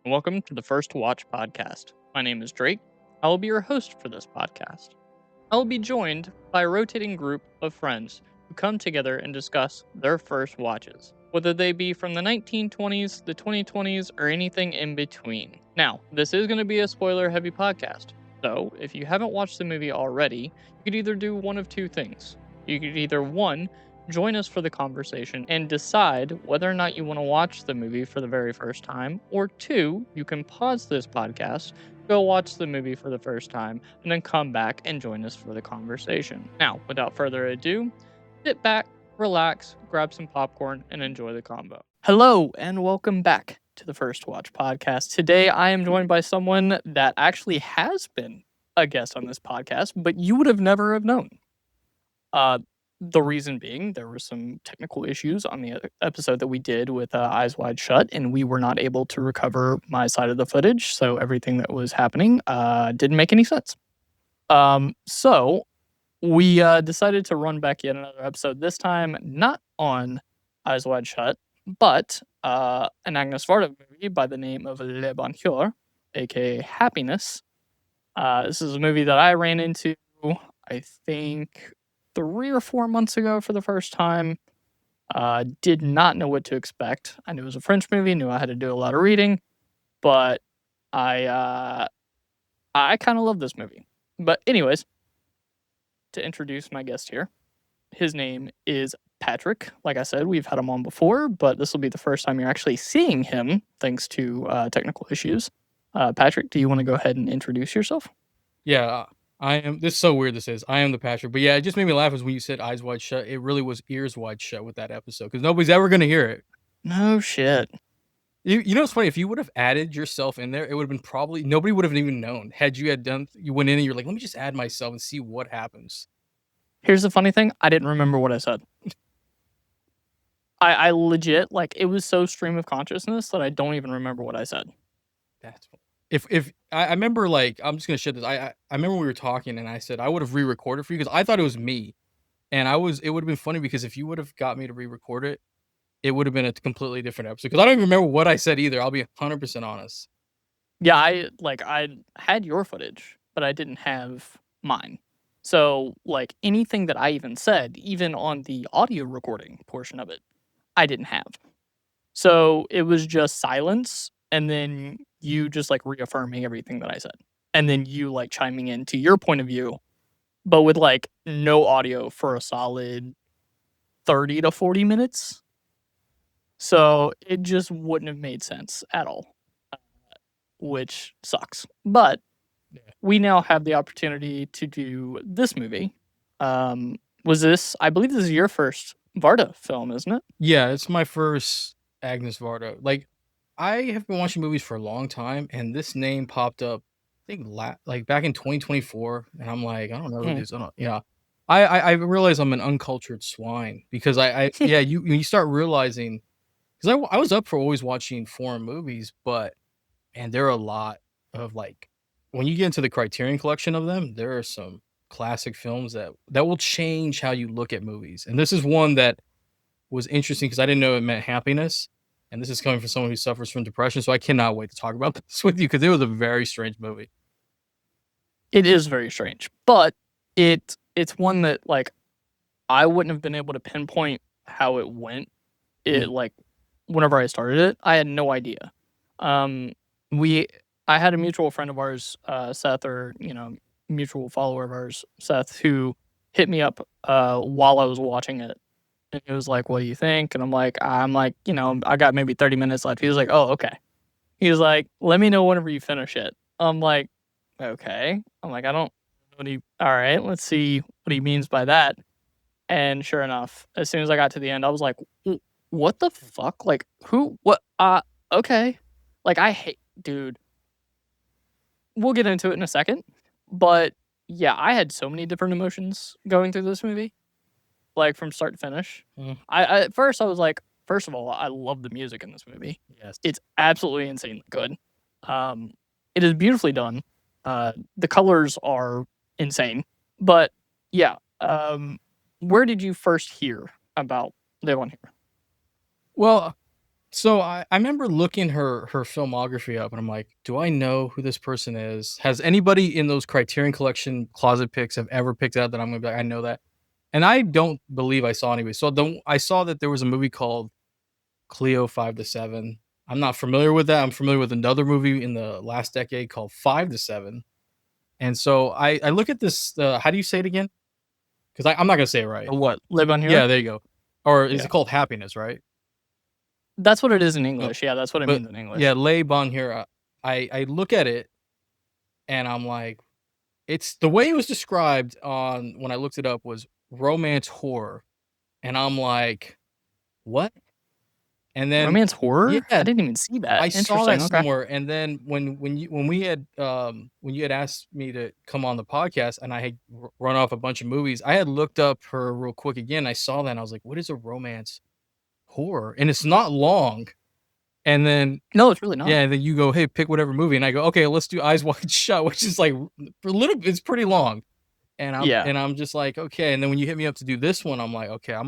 and welcome to the First Watch podcast. My name is Drake. I will be your host for this podcast. I will be joined by a rotating group of friends who come together and discuss their first watches, whether they be from the 1920s, the 2020s, or anything in between. Now, this is going to be a spoiler-heavy podcast, so if you haven't watched the movie already, you could either do one of two things. You could either, one, join us for the conversation and decide whether or not you want to watch the movie for the very first time, or two, you can pause this podcast, go watch the movie for the first time, and then come back and join us for the conversation. Now, without further ado, sit back, relax, grab some popcorn, and enjoy the combo. Hello, and welcome back to the First Watch podcast. Today, I am joined by someone that actually has been a guest on this podcast, but you would have never have known. The reason being, there were some technical issues on the episode that we did with Eyes Wide Shut, and we were not able to recover my side of the footage, so everything that was happening didn't make any sense. So we decided to run back yet another episode, this time not on Eyes Wide Shut, but an Agnes Varda movie by the name of Bonheur, aka Happiness. This is a movie that I ran into, I think, 3 or 4 months ago for the first time. Did not know what to expect. I knew it was a French movie, knew I had to do a lot of reading, but I kind of love this movie. But anyways, to introduce my guest here, his name is Patrick. Like I said, we've had him on before, but this will be the first time you're actually seeing him thanks to technical issues. Patrick, do you want to go ahead and introduce yourself? Yeah, I am. This is so weird. This is. I am the Patrick. But yeah, it just made me laugh as when you said eyes wide shut. It really was ears wide shut with that episode because nobody's ever gonna hear it. No shit. You know what's funny? If you would have added yourself in there, it would have been probably nobody would have even known. Had you you went in and you're like, let me just add myself and see what happens. Here's the funny thing: I didn't remember what I said. I legit, like, it was so stream of consciousness that I don't even remember what I said. That's if I remember, like, I'm just gonna share this. I remember we were talking and I said I would have re-recorded for you because I thought it was me, and it would have been funny because if you would have got me to re-record it, it would have been a completely different episode because I don't even remember what I said either. I'll be 100% honest. Yeah, I had your footage, but I didn't have mine. So, like, anything that I even said, even on the audio recording portion of it, I didn't have. So, it was just silence, and then you just, like, reaffirming everything that I said. And then you, like, chiming in to your point of view, but with, like, no audio for a solid 30 to 40 minutes. So, it just wouldn't have made sense at all, which sucks. But we now have the opportunity to do this movie. I believe this is your first Varda film, isn't it? Yeah, it's my first Agnes Varda. Like, I have been watching movies for a long time, and this name popped up, I think, like back in 2024, and I'm like, I don't know who Hmm. this. I don't, yeah, I realize I'm an uncultured swine because yeah, you start realizing because I was up for always watching foreign movies, but man, there are a lot of like when you get into the Criterion collection of them, there are some classic films that will change how you look at movies, and this is one that was interesting because I didn't know it meant happiness. And this is coming from someone who suffers from depression. So I cannot wait to talk about this with you because it was a very strange movie. It is very strange, but it's one that, like, I wouldn't have been able to pinpoint how it went. Like, whenever I started it, I had no idea. I had a mutual friend of ours, Seth, or mutual follower of ours, Seth, who hit me up while I was watching it. And he was like, "What do you think?" And I'm like, I got maybe 30 minutes left. He was like, "Oh, okay." He was like, "Let me know whenever you finish it." I'm like, "Okay." I'm like, "I don't know what he all right, let's see what he means by that." And sure enough, as soon as I got to the end, I was like, What the fuck? Like, who what okay." Like, I hate dude. We'll get into it in a second. But yeah, I had so many different emotions going through this movie, like, from start to finish. I at first I was like, first of all, I love the music in this movie. Yes. It's absolutely insanely good. It is beautifully done. The colors are insane. But yeah, where did you first hear about Live on Here? Well, So I remember looking her filmography up, and I'm like, "Do I know who this person is? Has anybody in those Criterion Collection closet picks have ever picked out that I'm gonna be like, I know that?" And I don't believe I saw anybody. So the I saw that there was a movie called Cleo 5 to 7. I'm not familiar with that. I'm familiar with another movie in the last decade called 5 to 7. And so I look at this, how do you say it again? Because I'm not gonna say it right. What? Live on here? Yeah, there you go. Or is Yeah. it called Happiness, right? That's what it is in Oh, English. Yeah, that's what it but means in yeah, English. Les Bonheur. I look at it and I'm like, it's the way it was described on when I looked it up was romance horror, and I'm like, what? And then Romance horror? I yeah, didn't even see that. I saw Interesting. that Okay. somewhere, and then when you had asked me to come on the podcast, and I had run off a bunch of movies, I had looked up her real quick again. I saw that, and I was like, "What is a romance horror?" And it's not long. And then No, it's really not. yeah, and then you go, "Hey, pick whatever movie," and I go, "Okay, let's do Eyes Wide Shut," which is like for a little. It's pretty long. Yeah. And I'm just like, okay. And then when you hit me up to do this one, I'm like, okay, I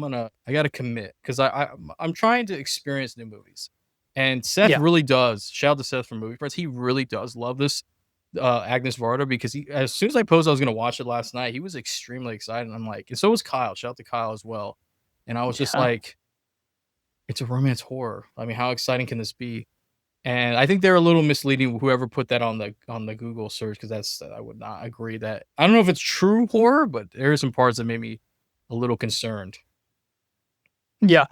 gotta commit because I'm trying to experience new movies. And Seth Yeah. really does. Shout out to Seth from Movie Friends. He really does love this Agnes Varda because he as soon as I posted I was gonna watch it last night, he was extremely excited. And I'm like, and so was Kyle. Shout out to Kyle as well. And I was just Yeah. like, it's a romance horror. I mean, how exciting can this be? And I think they're a little misleading, whoever put that on the Google search, because that's I would not agree that I don't know if it's true horror, but there are some parts that made me a little concerned. Yeah.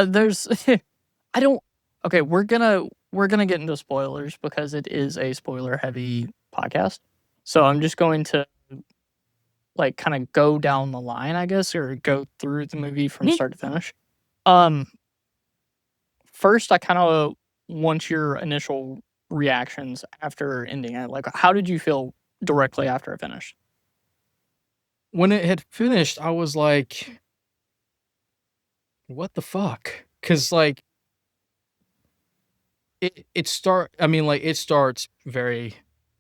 There's I don't okay, we're gonna get into spoilers because it is a spoiler heavy podcast. So I'm just going to like kind of go down the line, I guess, or go through the movie from Mhm. start to finish. Um First I kind of want your initial reactions after ending it. Like how did you feel directly after it finished? When it had finished, I was like, "What the fuck?" Because like I mean, like it starts very.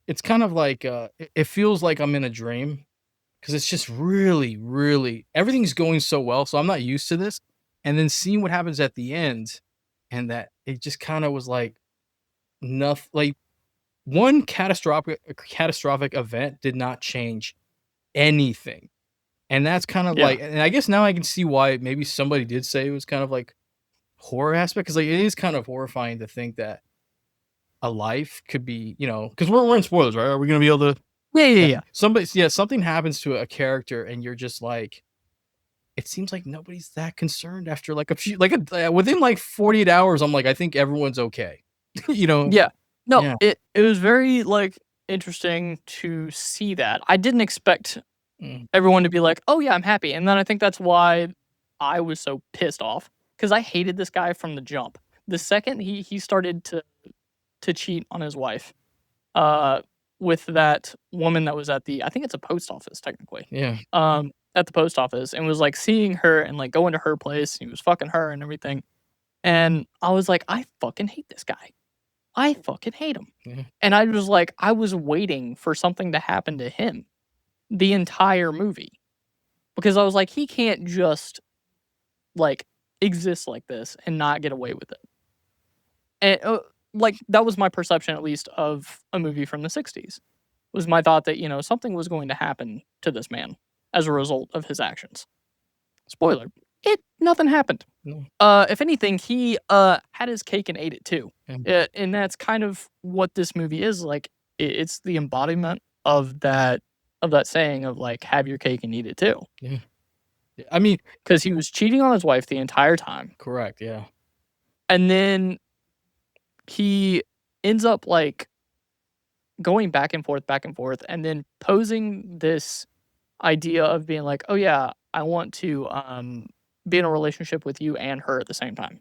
It's kind of like it feels like I'm in a dream because it's just really, really everything's going so well. So I'm not used to this, and then seeing what happens at the end, and that it just kind of was like nothing. Like one catastrophic event did not change anything, and that's kind of Yeah. like, and I guess now I can see why maybe somebody did say it was kind of like horror aspect because like it is kind of horrifying to think that a life could be, because we're in spoilers, right? Are we gonna be able to? Yeah, yeah, Yeah, yeah. something happens to a character, and you're just like, it seems like nobody's that concerned after like a few, like within like 48 hours. I'm like, I think everyone's okay, you know? Yeah. No, Yeah. it was very, like, interesting to see that. I didn't expect Mm, everyone to be like, "Oh, yeah, I'm happy," and then I think that's why I was so pissed off because I hated this guy from the jump. The second he started to cheat on his wife, uh, with that woman that was at the I think it's a post office technically, yeah, at the post office and was, like, seeing her and, like, going to her place, he was fucking her and everything, and I was like, "I fucking hate this guy. I fucking hate him." yeah, And I was like, I was waiting for something to happen to him the entire movie because I was like, he can't just like exist like this and not get away with it. And like that was my perception, at least, of a movie from the '60s. Was my thought that something was going to happen to this man as a result of his actions. Spoiler: it nothing happened. no, If anything, he had his cake and ate it too. yeah, And that's kind of what this movie is like. It's the embodiment of that saying of like have your cake and eat it too. yeah. Yeah, I mean, Because he was cheating on his wife the entire time, correct, yeah, and then he ends up like going back and forth, and then posing this idea of being like, "Oh yeah, I want to be in a relationship with you and her at the same time."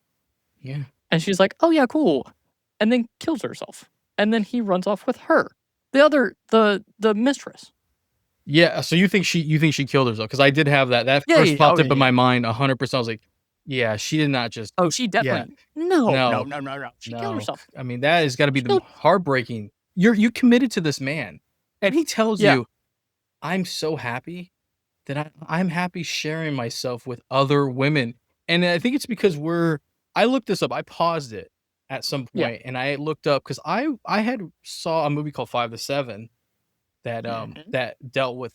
yeah. And she's like, "Oh yeah, cool." And then kills herself. And then he runs off with her. The mistress. Yeah, so you think she killed herself? Because I did have that Yeah, first yeah, yeah. Oh popped yeah, up in yeah. my mind 100%. I was like, "Yeah, she did not just." Oh, she Yeah, definitely no, no, no, no, no, no. She killed no. herself. I mean, that has gotta be She the killed heartbreaking. You committed to this man, and he tells Yeah, you, "I'm so happy that I'm happy sharing myself with other women," and I think it's because I looked this up, I paused it, at some Yeah. point, and I looked up because I had saw a movie called 5 to 7 that Mhm. that dealt with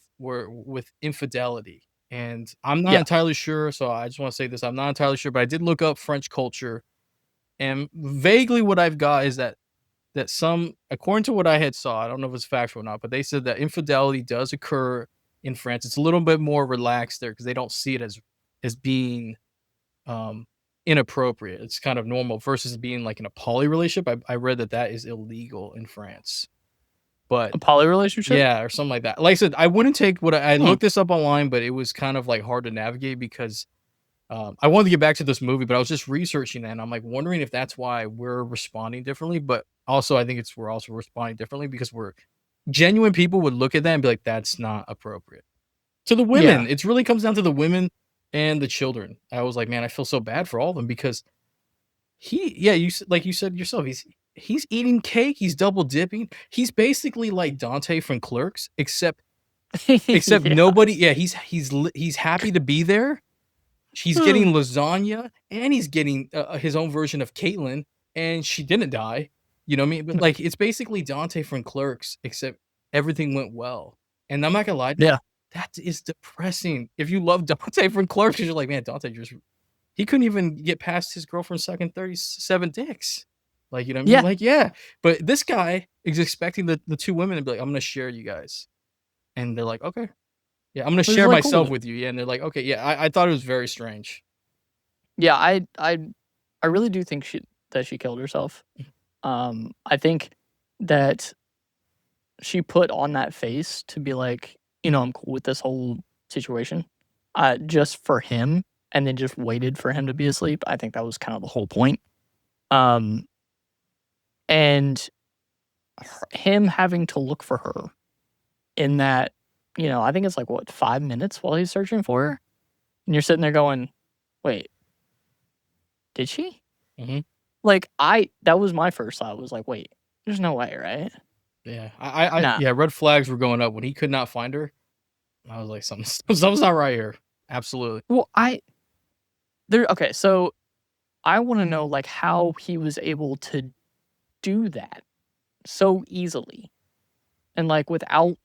infidelity, and I'm not Yeah. entirely sure, so I just want to say this, I'm not entirely sure, but I did look up French culture, and vaguely what I've got is that some, according to what I had saw, I don't know if it's factual or not, but they said that infidelity does occur in France. It's a little bit more relaxed there because they don't see it as being um inappropriate. It's kind of normal versus being like in a poly relationship. I read that that is illegal in France. But A poly relationship? yeah, or something like that. Like I said, I wouldn't take what I Hmm. looked this up online, but it was kind of like hard to navigate because I wanted to get back to this movie, but I was just researching that, and I'm like wondering if that's why we're responding differently. But also, I think it's we're also responding differently because we're genuine people would look at that and be like, "That's not appropriate." To the Yeah. women, it really comes down to the women and the children. I was like, man, I feel so bad for all of them because yeah, like you said yourself, he's eating cake, he's double dipping. He's basically like Dante from Clerks, except Yeah. nobody. Yeah, he's happy to be there. He's getting lasagna, and he's getting, his own version of Caitlin, and she didn't die, you know what I mean? But, like, it's basically Dante from Clerks, except everything went well, and I'm not gonna lie, Yeah. that is depressing. If you love Dante from Clerks, 'cause you're like, "Man, Dante just he couldn't even get past his girlfriend sucking 37 dicks." Like, you know what I mean? Yeah. Like, yeah, but this guy is expecting the 2 women to be like, "I'm gonna share you guys," and they're like, "Okay. Yeah, I'm gonna Which is share really cool myself though. with you." Yeah, and they're like, "Okay." Yeah, I thought it was very strange. Yeah, I really do think she killed herself. I think that she put on that face to be like, I'm cool with this whole situation, just for him, and then just waited for him to be asleep. I think that was kind of the whole point. Um, and him having to look for her in that, I think it's like what 5 minutes while he's searching for her, and you're sitting there going, "Wait, did she?" Mhm. Like that was my first thought. Was like, "Wait, there's no way, right?" Yeah, I Nah. yeah, red flags were going up when he could not find her. I was like, "Something something's not right here." Absolutely. Well, okay, so I want to know like how he was able to do that so easily and like without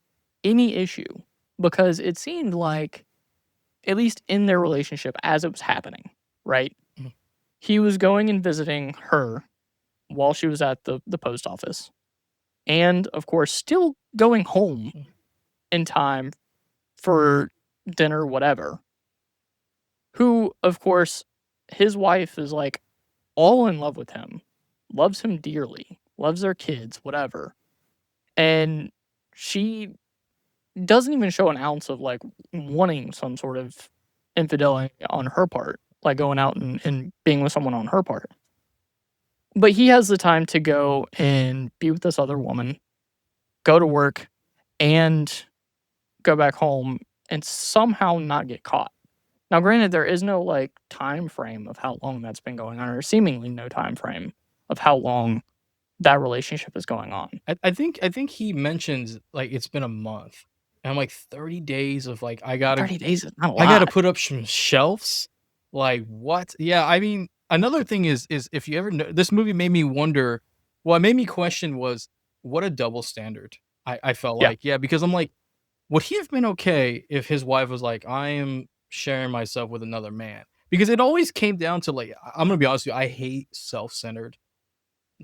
any issue because it seemed like at least in their relationship as it was happening, right? Mhm, He was going and visiting her while she was at the post office and of course still going home mhm, in time for dinner whatever. Who of course his wife is like all in love with him, loves him dearly, loves their kids, whatever. And she doesn't even show an ounce of like wanting some sort of infidelity on her part, like going out and being with someone on her part. But he has the time to go and be with this other woman, go to work, and go back home and somehow not get caught. Now, granted, there is no like time frame of how long that's been going on, or seemingly no time frame of how long that relationship is going on. I think he mentions, like, it's been a month, and I'm like, 30 days of, like, I gotta 30 days is not a I gotta lot. put up some shelves? Like, what? Yeah, I mean, another thing is if you ever know this movie made me wonder what made me question was, what a double standard. I felt Yeah. like, yeah, because I'm like, would he have been okay if his wife was like, "I am sharing myself with another man?" Because it always came down to, like, I'm gonna be honest with you, I hate self-centered,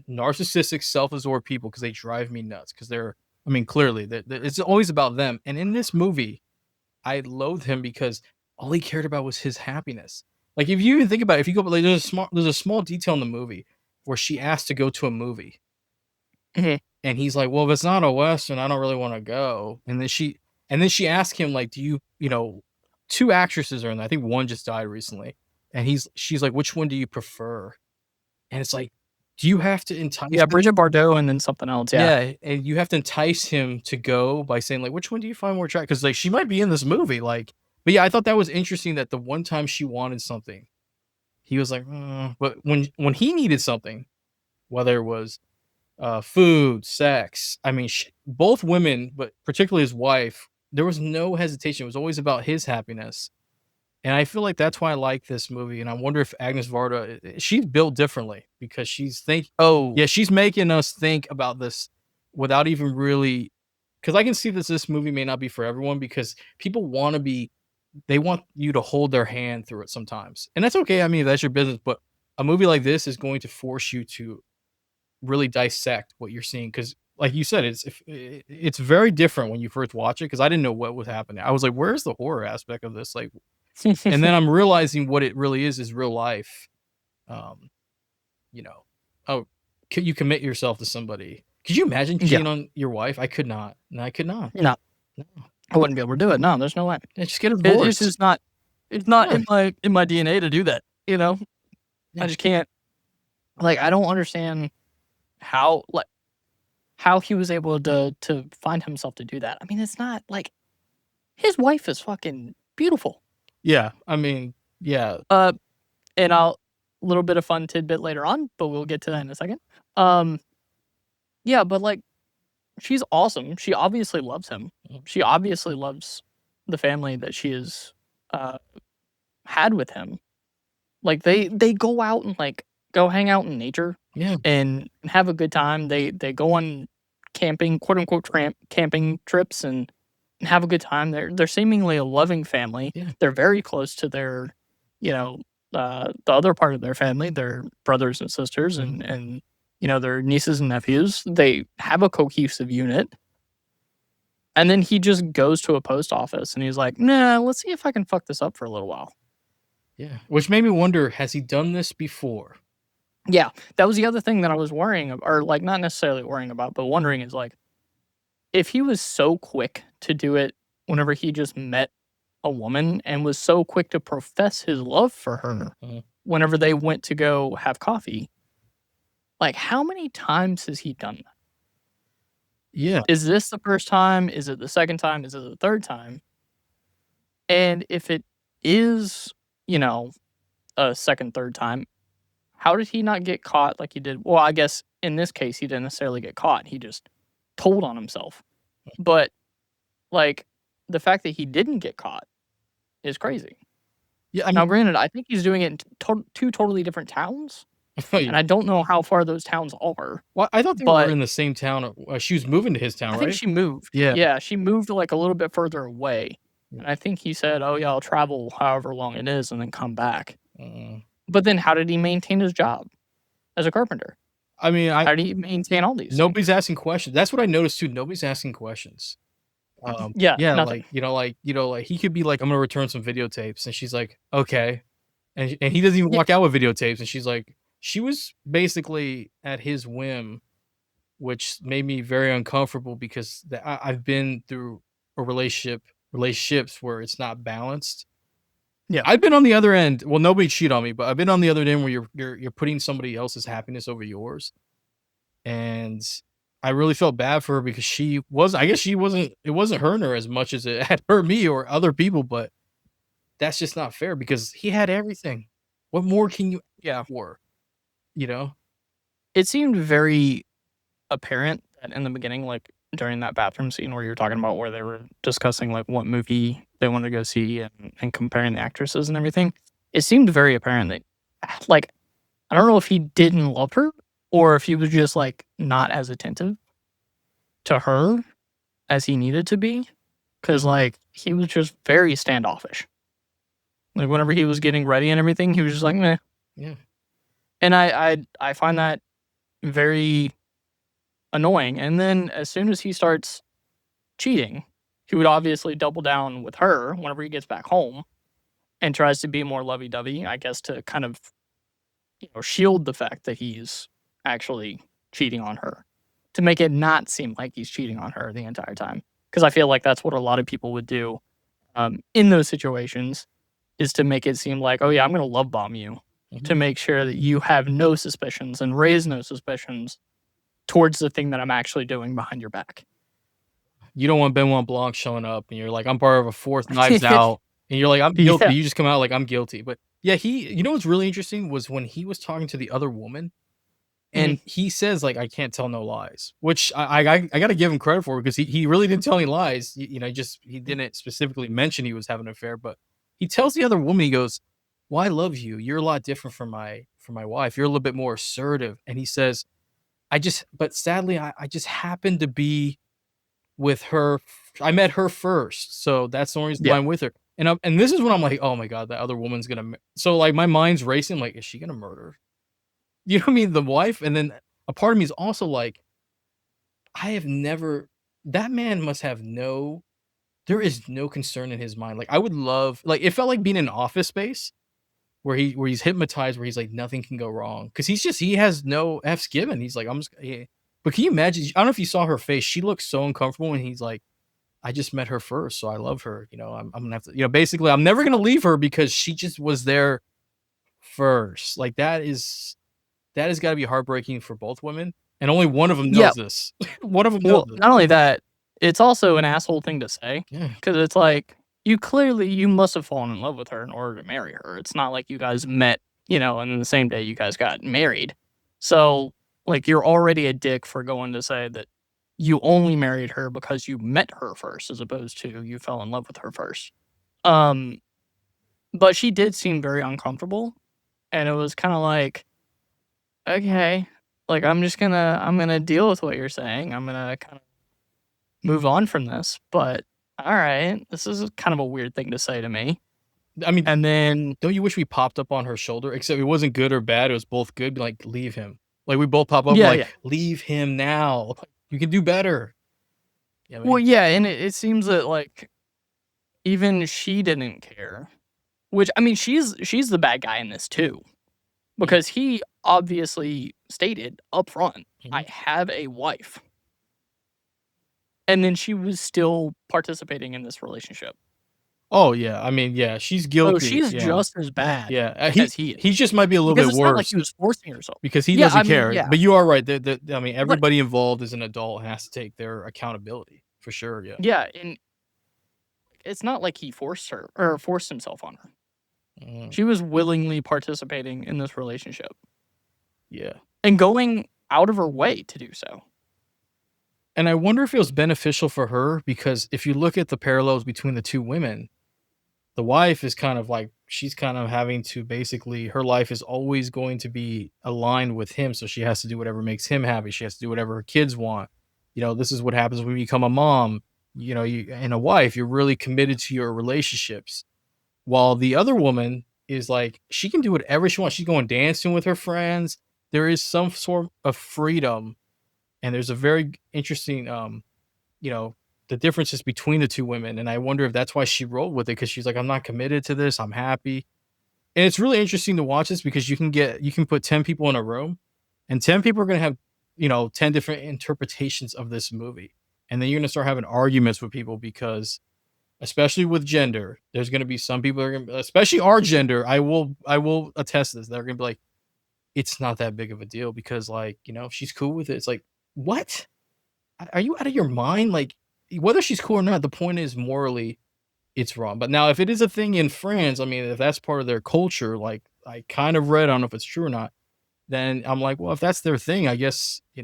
narcissistic, self-absorbed people because they drive me nuts. Because 'cause they're I mean, clearly, it's always about them, and in this movie, I loathe him because all he cared about was his happiness. Like, if you even think about it, if you go like, there's a small detail in the movie where she asked to go to a movie, Mhm. and he's like, "Well, if it's not a Western, I don't really wanna go." And then she asked him, like, "Do you" 2 actresses are in there, I think one just died recently, and she's like, "Which one do you prefer?" And it's like, do you have to entice Yeah, him? Bridget Bardot and then something else, yeah. Yeah, and you have to entice him to go by saying, like, "Which one do you find more attractive?" Because like, she might be in this movie, like but yeah, I thought that was interesting that the one time she wanted something, he was like, but when he needed something, whether it was, food, sex, I mean, both women, but particularly his wife, there was no hesitation, it was always about his happiness, And I feel like that's why I like this movie, and I wonder if Agnes Varda, she's built differently because Oh, she's making us think about this without even really, because I can see this movie may not be for everyone because people wanna be they want you to hold their hand through it sometimes, and that's okay, I mean, that's your business, but a movie like this is going to force you to really dissect what you're seeing because, like you said, it's very different when you first watch it because I didn't know what was happening. I was like, "Where's the horror aspect of this?" Like, and then I'm realizing what it really is real life. Um, you know, oh, you commit yourself to somebody. Could you imagine yeah. cheating on your wife? I could not. No, I could not. No, No. I wouldn't be able to do it. No, there's no way. Yeah, just get a It's divorce. just not. It's not Yeah, in my DNA to do that. You know, I yeah, just can't. Like, I don't understand how how he was able to find himself to do that. I mean, it's not like his wife is fucking beautiful. yeah. I mean, yeah, Uh, and I'll little bit of fun tidbit later on, but we'll get to that in a second. Um, yeah, but like she's awesome. She obviously loves him. mhm, She obviously loves the family that she has uh had with him. Like they go out and like go hang out in nature yeah, and have a good time. They go on camping, quote unquote camping trips and have a good time. They're seemingly a loving family. yeah, They're very close to their, you know, the other part of their family, their brothers and sisters mhm, and you know, their nieces and nephews. They have a cohesive unit. And then he just goes to a post office and he's like, "Nah, let's see if I can fuck this up for a little while." yeah. Which made me wonder: has he done this before? Yeah, that was the other thing that I was worrying or like not necessarily worrying about, but wondering is like if he was so quick to do it whenever he just met a woman and was so quick to profess his love for her Mhm. whenever they went to go have coffee, like how many times has he done that? Yeah, Is this the first time? Is it the second time? Is it the third time? And if it is, you know, a second, third time, how did he not get caught like he did? Well, I guess in this case, he didn't necessarily get caught. He just told on himself. But like the fact that he didn't get caught is crazy. yeah. I Now, mean, granted, I think he's doing it in two totally different towns, yeah. and I don't know how far those towns are. Well, I thought they were But in the same town. She was moving to his town, I think right? she moved. Yeah. Yeah, she moved like a little bit further away, Yeah. and I think he said, "Oh yeah, I'll travel however long it is and then come back." Mm. But then, how did he maintain his job as a carpenter? I mean, How did he maintain all these nobody's things? asking questions. That's what I noticed too. Nobody's asking questions. Yeah, Yeah, nothing. like he could be like, "I'm gonna return some videotapes," and she's like, "Okay," and he doesn't even Yeah, walk out with videotapes, and she's like, she was basically at his whim, which made me very uncomfortable because I've been through a relationships where it's not balanced. yeah. I've been on the other end. Well, nobody cheat on me, but I've been on the other end where you're putting somebody else's happiness over yours. And I really felt bad for her because I guess she wasn't it wasn't hurting her as much as it had hurt me or other people, but that's just not fair because he had everything. What more can you Yeah. ask for? You know? It seemed very apparent that in the beginning, like during that bathroom scene where you're talking about where they were discussing like what movie they wanted to go see and comparing the actresses and everything, it seemed very apparent that like I don't know if he didn't love her or if he was just like not as attentive to her as he needed to be. Cause like he was just very standoffish. Like whenever he was getting ready and everything, he was just like, meh. Yeah. And I find that very annoying. And then as soon as he starts cheating, he would obviously double down with her whenever he gets back home and tries to be more lovey-dovey, I guess, to kind of, you know, shield the fact that he's actually cheating on her, to make it not seem like he's cheating on her the entire time. Because I feel like that's what a lot of people would do in those situations, is to make it seem like, oh yeah, I'm going to love bomb you Mhm. to make sure that you have no suspicions and raise no suspicions towards the thing that I'm actually doing behind your back. You don't want Benoit Blanc showing up and you're like, "I'm part of a fourth Knives Out," and you're like, "I'm guilty." Yeah. You just come out like, "I'm guilty." But yeah, you know what's really interesting was when he was talking to the other woman. Mhm. And he says, like, "I can't tell no lies," which I gotta give him credit for because he really didn't tell any lies. You know, he didn't specifically mention he was having an affair, but he tells the other woman, he goes, "Well, I love you. You're a lot different from my wife. You're a little bit more assertive." And he says, but sadly, I just happened to be with her. I met her first, so that's the only reason why Yeah. I'm with her. And this is when I'm like, oh my god, that other woman's gonna. So like my mind's racing. Like, is she gonna murder? You know what I mean? The wife, and then a part of me is also like, I have never. That man must have no. There is no concern in his mind. Like I would love. Like it felt like being in Office Space where he's hypnotized, where he's like nothing can go wrong because he has no f's given. He's like I'm just. Yeah. But can you imagine? I don't know if you saw her face. She looks so uncomfortable, and he's like, I just met her first, so I love her. I'm gonna have to. Basically, I'm never gonna leave her because she just was there first. Like that has got to be heartbreaking for both women, and only one of them Yeah. knows this. One of them knows Well, this. not only that, it's also an asshole thing to say Yeah. because it's like you must have fallen in love with her in order to marry her. It's not like you guys met, and then the same day you guys got married. So, like, you're already a dick for going to say that you only married her because you met her first, as opposed to you fell in love with her first. Um, but she did seem very uncomfortable, and it was kind of like, okay, like I'm gonna deal with what you're saying. I'm gonna kind of move on from this, but all right, this is kind of a weird thing to say to me. I mean, And then, don't you wish we popped up on her shoulder? Except it wasn't good or bad. It was both good. Be like, leave him. Like we both pop up, yeah, like, yeah. leave him now. You can do better. Yeah, I Well, mean, yeah, and it seems that like even she didn't care. Which I mean, she's the bad guy in this too, because he obviously stated up front, I mhm. have a wife, and then she was still participating in this relationship. Oh yeah. I mean, yeah, she's So guilty. she's Yeah, just as bad yeah. as he He is. just might be a little Because bit it's not like worse he was forcing herself. because he Yeah, doesn't I mean, care. yeah, But you are right. I mean, but everybody involved as an adult has to take their accountability for sure. Yeah. yeah, and it's not like he forced her or forced himself on her. Mm, She was willingly participating in this relationship yeah. and going out of her way to do so. And I wonder if it was beneficial for her because if you look at the parallels between the two women, the wife is kind of like she's kind of having to basically her life is always going to be aligned with him, so she has to do whatever makes him happy. She has to do whatever her kids want. This is what happens when you become a mom. You and a wife, you're really committed to your relationships. While the other woman is like she can do whatever she wants. She's going dancing with her friends. There is some sort of freedom, and there's a very interesting you know, the differences between the two women. And I wonder if that's why she rolled with it because she's like, I'm not committed to this. I'm happy. And it's really interesting to watch this because you can put 10 people in a room and 10 people are going to have, 10 different interpretations of this movie. And then you're going to start having arguments with people because, especially with gender, there's going to be some people that are going to, especially our gender. I will attest this. They're going to be like, it's not that big of a deal because, like, she's cool with it. It's like, what? Are you out of your mind? Like, whether she's cool or not, the point is morally it's wrong. But now if it is a thing in France, I mean, if that's part of their culture, like I kind of read, I don't know if it's true or not, then I'm like, well, if that's their thing, I guess, I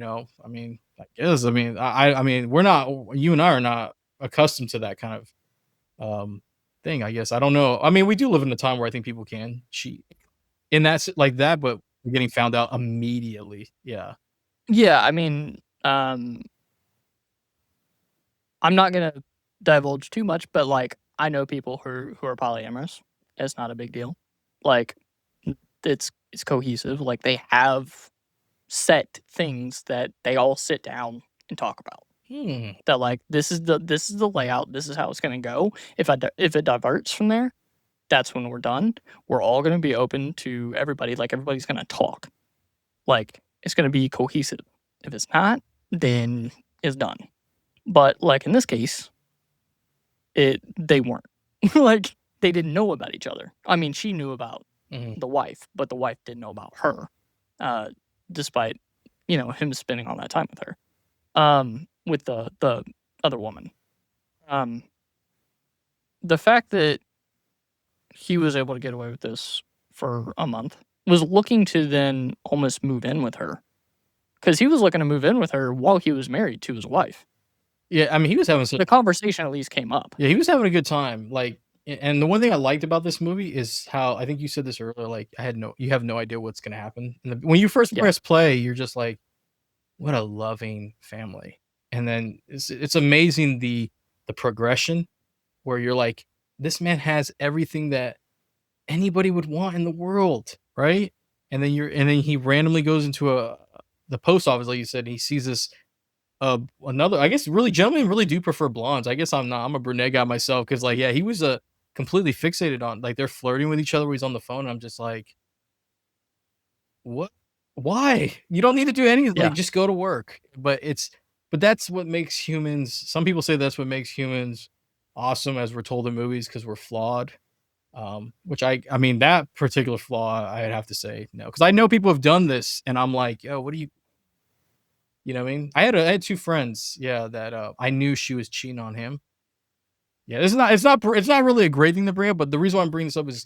mean, I mean, we're not, you and I are not accustomed to that kind of thing, I guess. I don't know. I mean, we do live in a time where I think people can cheat in that like that, but we're getting found out immediately. Yeah. Yeah, I mean, I'm not gonna divulge too much, but like I know people who are polyamorous. It's not a big deal. Like it's cohesive. Like they have set things that they all sit down and talk about. Hmm. That like this is the layout. This is how it's gonna go. If it diverts from there, that's when we're done. We're all gonna be open to everybody. Like everybody's gonna talk. Like it's gonna be cohesive. If it's not, then it's done. But like in this case, they weren't. Like they didn't know about each other. I mean, she knew about Mhm. the wife, but the wife didn't know about her, uh, despite him spending all that time with her, with the other woman. Um, the fact that he was able to get away with this for a month was looking to then almost move in with her because he was looking to move in with her while he was married to his wife. Yeah, I mean, he was having The conversation at least came up. yeah, he was having a good time. Like And the one thing I liked about this movie is how I think you said this earlier. Like you have no idea what's gonna happen. When you first Yeah. press play, you're just like, what a loving family. And then it's amazing the progression where you're like, this man has everything that anybody would want in the world, right? And then he randomly goes into a the post office, like you said, and he sees this another. I guess really gentlemen really do prefer blondes. I guess I'm not. I'm a brunette guy myself because like yeah, he was completely fixated on like they're flirting with each other. Where he's on the phone. And I'm just like, what? Why? You don't need to do anything. Like Yeah. just go to work. But that's what makes humans. Some people say that's what makes humans awesome, as we're told in movies, because we're flawed. Which I mean that particular flaw, I'd have to say no, because I know people have done this, and I'm like, yo, what do you know what I mean? I had two friends, yeah, that I knew she was cheating on him. Yeah, it's not really a great thing to bring up, but the reason why I'm bringing this up is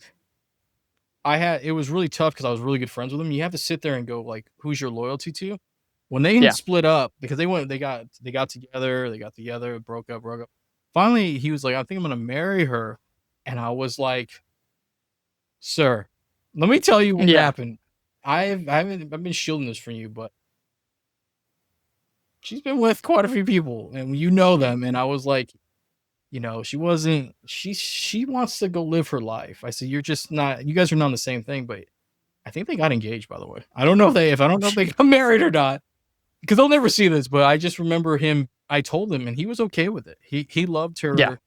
it was really tough because I was really good friends with him. You have to sit there and go like, who's your loyalty to? When they had Yeah. split up because they got together, broke up. Finally, he was like, I think I'm gonna marry her, and I was like, sir, let me tell you what Yeah. happened. I've been shielding this from you, but she's been with quite a few people, and you know them. And I was like, you know, she wasn't. She wants to go live her life. I said, you're just not. You guys are not on the same thing, but I think they got engaged. By the way, I don't know if I don't know if they got married or not because they'll never see this. But I just remember him. I told him, and he was okay with it. He loved Yeah. her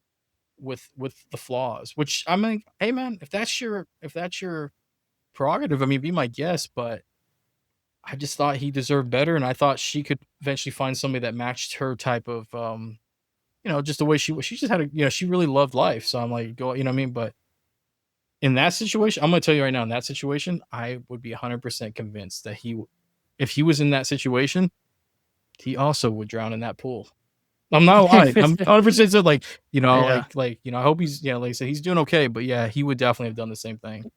with the flaws. Which I'm like, hey man, if that's your prerogative, I mean, be my guest, but I just thought he deserved better, and I thought she could eventually find somebody that matched her type of, you know, just the way she was. She just had a, you know, she really loved life. So I'm like, go, you know what I mean? But in that situation, I'm gonna tell you right now, in that situation, I would be 100% convinced that if he was in that situation, he also would drown in that pool. I'm not lying. I'm 100% said like, you know, Yeah. you know, I hope he's, yeah, like I said, he's doing okay. But yeah, he would definitely have done the same thing.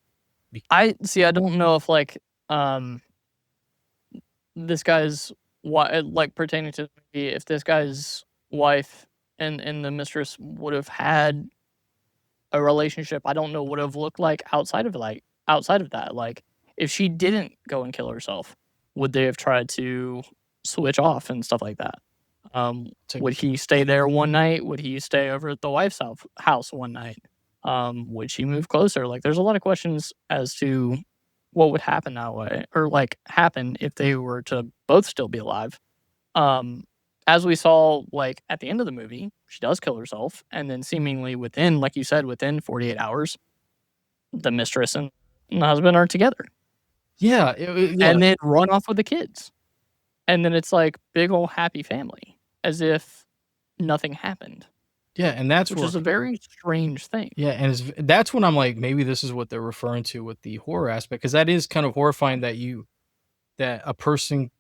I see. I don't know if like um this guy's like pertaining to the movie, if this guy's wife and the mistress would have had a relationship, I don't know what it would have looked like outside of that. Like if she didn't go and kill herself, would they have tried to switch off and stuff like that? To, Would he stay there one night? Would he stay over at the wife's house one night? Would she move closer? Like, there's a lot of questions as to what would happen that way, or like happen if they were to both still be alive. Um, as we saw, like at the end of the movie, she does kill herself, and then seemingly within, like you said, within 48 hours, the mistress and the husband are together, yeah, yeah, and then run off with the kids, and then it's like big old happy family, as if nothing happened, yeah, and that's which where is a very strange thing. yeah, and that's when I'm like, maybe this is what they're referring to with the horror aspect, because that is kind of horrifying that that a person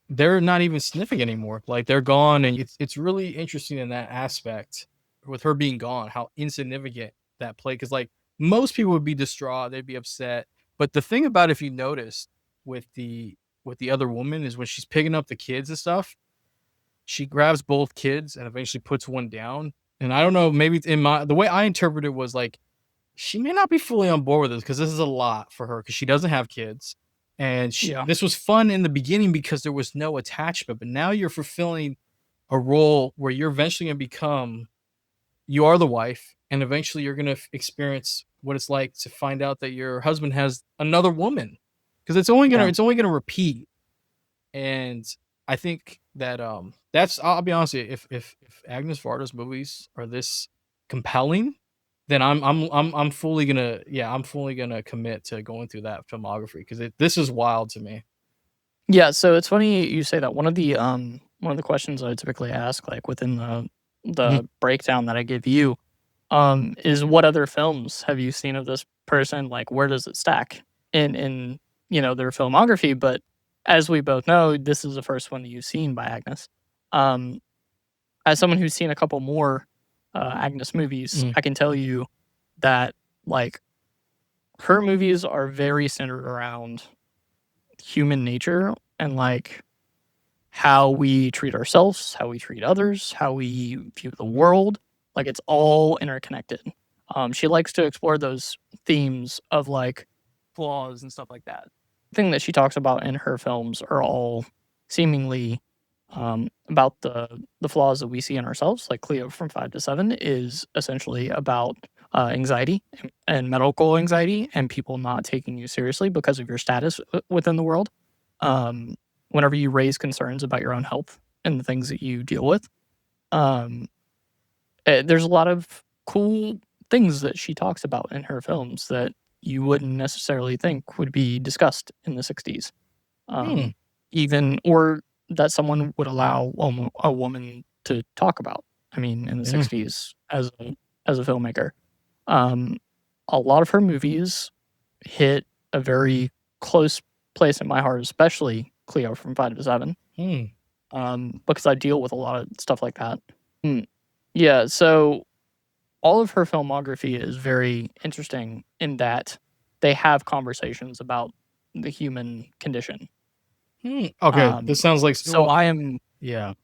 they're not even sniffing anymore, like they're gone, and it's really interesting in that aspect with her being gone, how insignificant that play. Because like most people would be distraught, they'd be upset, but the thing about if you notice with the other woman is when she's picking up the kids and stuff, she grabs both kids and eventually puts one down. And I don't know, maybe in the way I interpreted it was like she may not be fully on board with this because this is a lot for her because she doesn't have kids. And Yeah, this was fun in the beginning because there was no attachment, but now you're fulfilling a role where you're eventually going to become, you are the wife, and eventually you're going to experience what it's like to find out that your husband has another woman because yeah, it's only going to repeat. And I think that that's, I'll be honest with you, if Agnes Varda's movies are this compelling, then I'm fully gonna, yeah, I'm fully gonna commit to going through that filmography because this is wild to me. yeah. So it's funny you say that. One of the questions I typically ask, like within Mhm. the breakdown that I give you, is what other films have you seen of this person? Like, where does it stack in their filmography? But as we both know, this is the first one that you've seen by Agnes. Um, as someone who's seen a couple more Agnes movies, Mhm. I can tell you that like her movies are very centered around human nature and like how we treat ourselves, how we treat others, how we view the world. Like it's all interconnected. She likes to explore those themes of like flaws and stuff like that. The thing that she talks about in her films are all seemingly about the flaws that we see in ourselves. Like Cleo from 5 to 7 is essentially about anxiety and medical anxiety and people not taking you seriously because of your status within the world. Whenever you raise concerns about your own health and the things that you deal with, um, there's a lot of cool things that she talks about in her films that you wouldn't necessarily think would be discussed in the 60s. Hmm. Even or that someone would allow a woman to talk about. I mean, in the Yeah. 60s as a filmmaker. Um, a lot of her movies hit a very close place in my heart, especially Cleo from 5 to 7, Hmm. because I deal with a lot of stuff like that. Yeah, so all of her filmography is very interesting in that they have conversations about the human condition. Okay, this sounds like So I am yeah.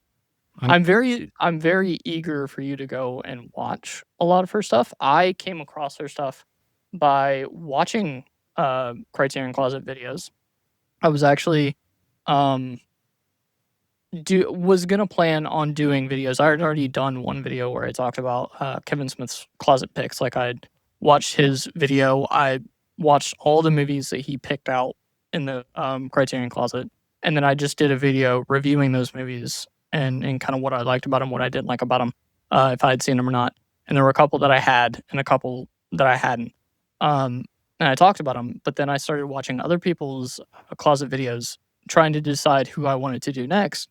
I'm very eager for you to go and watch a lot of her stuff. I came across her stuff by watching Criterion Closet videos. I was actually um was gonna plan on doing videos. I had already done one video where I talked about Kevin Smith's closet picks. Like I'd watched his video. I watched all the movies that he picked out in the Criterion Closet, and then I just did a video reviewing those movies and kind of what I liked about them, what I didn't like about them, if I had seen them or not. And there were a couple that I had and a couple that I hadn't. Um, and I talked about them, but then I started watching other people's closet videos, trying to decide who I wanted to do next.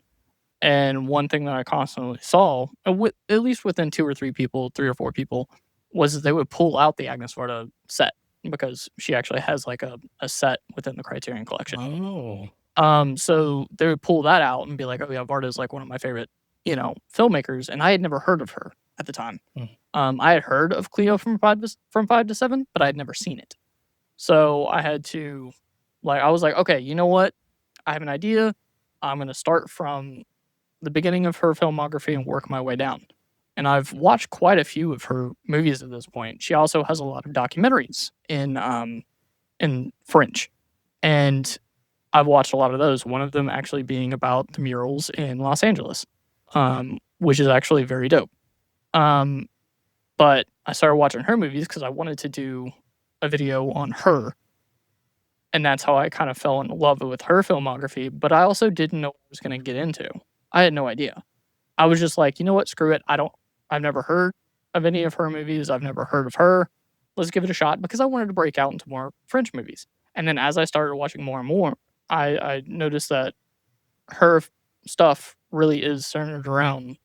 And one thing that I constantly saw, at least within 2 or 3 people, 3 or 4 people, was that they would pull out the Agnes Varda set because she actually has like a set within the Criterion Collection. Oh. So they would pull that out and be like, "Oh yeah, Varda is like one of my favorite, filmmakers," and I had never heard of her at the time. Hmm. I had heard of Cleo from 5 to 7, but I had never seen it. So I had to, I was like, okay, you know what? I have an idea. I'm gonna start from the beginning of her filmography and work my way down. And I've watched quite a few of her movies at this point. She also has a lot of documentaries in French, and I've watched a lot of those. One of them actually being about the murals in Los Angeles, which is actually very dope. Um, but I started watching her movies because I wanted to do a video on her, and that's how I kind of fell in love with her filmography. But I also didn't know what I was going to get into. I had no idea. I was just like, you know what? Screw it. I've never heard of any of her movies. I've never heard of her. Let's give it a shot because I wanted to break out into more French movies. And then as I started watching more and more, I noticed that her stuff really is centered around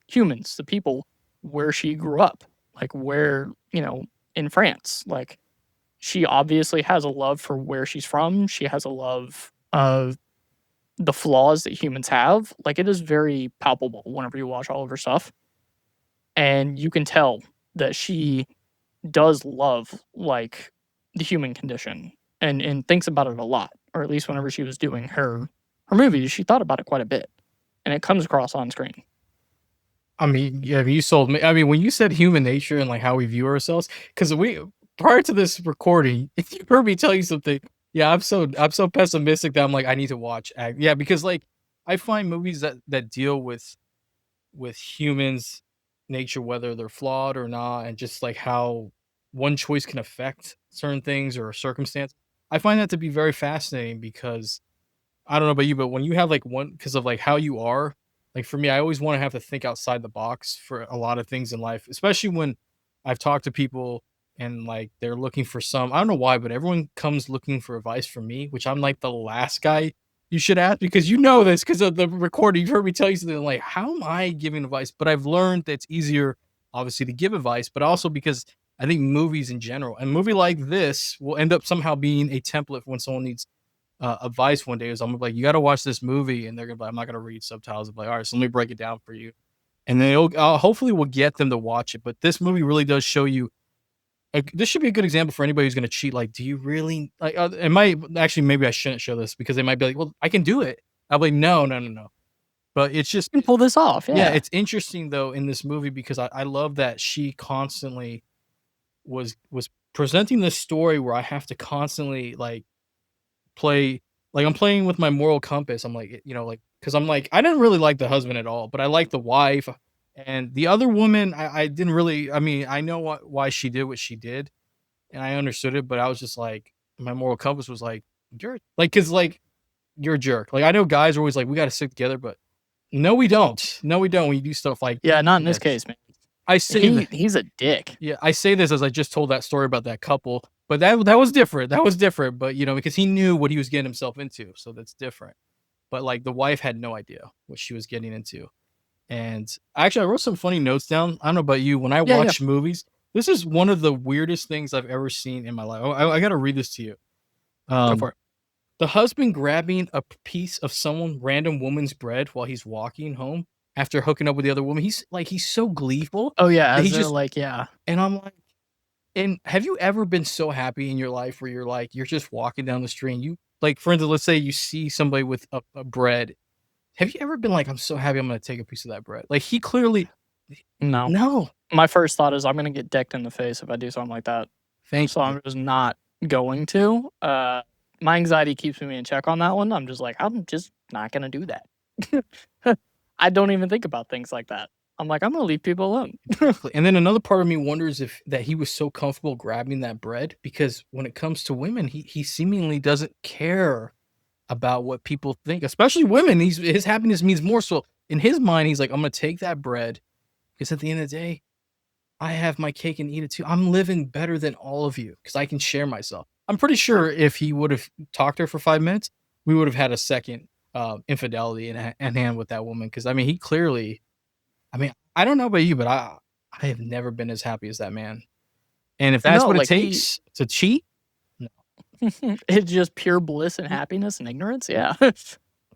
humans, the people where she grew up, like where, in France. Like she obviously has a love for where she's from. She has a love of the flaws that humans have. Like it is very palpable whenever you watch all of her stuff. And you can tell that she does love like the human condition and thinks about it a lot. Or at least whenever she was doing her movies, she thought about it quite a bit. And it comes across on screen. I mean, yeah, you sold me. I mean, when you said human nature and like how we view ourselves, because we prior to this recording, if you heard me tell you something, yeah, I'm so pessimistic that I'm like I need to watch. Yeah, because like I find movies that deal with humans nature, whether they're flawed or not, and just like how one choice can affect certain things or a circumstance. I find that to be very fascinating because I don't know about you, but when you have like one because of like how you are, like for me, I always want to have to think outside the box for a lot of things in life, especially when I've talked to people and like they're looking for some, I don't know why, but everyone comes looking for advice from me, which I'm like the last guy you should ask because you know this because of the recording. You've heard me tell you something like, how am I giving advice? But I've learned that it's easier, obviously, to give advice, but also because I think movies in general, and a movie like this will end up somehow being a template for when someone needs advice one day is I'm gonna be like, you got to watch this movie, and they're gonna be like, I'm not gonna read subtitles. I'm like, all right, so let me break it down for you, and then it'll hopefully we'll get them to watch it. But this movie really does show you. Like, this should be a good example for anybody who's gonna cheat. Like, do you really like? It might actually maybe I shouldn't show this because they might be like, well, I can do it. I'll be like, no, no, no, no. But it's just You can pull this off, yeah, yeah. it's interesting though in this movie because I love that she constantly was presenting this story where I have to constantly like play like I'm playing with my moral compass. I'm like, like because I'm like I didn't really like the husband at all, but I like the wife and the other woman. I didn't really. I mean, I know why she did what she did, and I understood it, but I was just like my moral compass was like you're like because like you're a jerk. Like I know guys are always like we got to stick together, but no, we don't. No, we don't. When you do stuff like Yeah, not in this this, case, man. I say that. He's a dick. Yeah, I say this as I just told that story about that couple, but that was different. That was different, but because he knew what he was getting himself into, so that's different. But like the wife had no idea what she was getting into. And actually, I wrote some funny notes down. I don't know about you. When I Yeah, yeah. watch movies, this is one of the weirdest things I've ever seen in my life. I got to read this to you. Go for it. The husband grabbing a piece of some random woman's bread while he's walking home after hooking up with the other woman. He's so gleeful Oh yeah, that he as in just like yeah. and I'm like, and have you ever been so happy in your life where you're like, you're just walking down the street and you like, for instance, let's say you see somebody with a bread. Have you ever been like, I'm so happy I'm gonna take a piece of that bread? Like he clearly No. no. My first thought is I'm gonna get decked in the face if I do something like that. Thank So you. I'm just not going to. My anxiety keeps me in check on that one. I'm just like, I'm just not gonna do that. I don't even think about things like that. I'm like, I'm gonna leave people alone. Exactly. And then another part of me wonders if that he was so comfortable grabbing that bread because when it comes to women, he seemingly doesn't care about what people think, especially women. His happiness means more. So in his mind, he's like, I'm gonna take that bread because at the end of the day, I have my cake and eat it too. I'm living better than all of you because I can share myself. I'm pretty sure if he would have talked to her for 5 minutes, we would have had a second infidelity in hand with that woman. Because I mean, he clearly. I mean, I don't know about you, but I have never been as happy as that man. And if that's No, what it like he takes to cheat, no. it's just pure bliss and happiness and ignorance, yeah.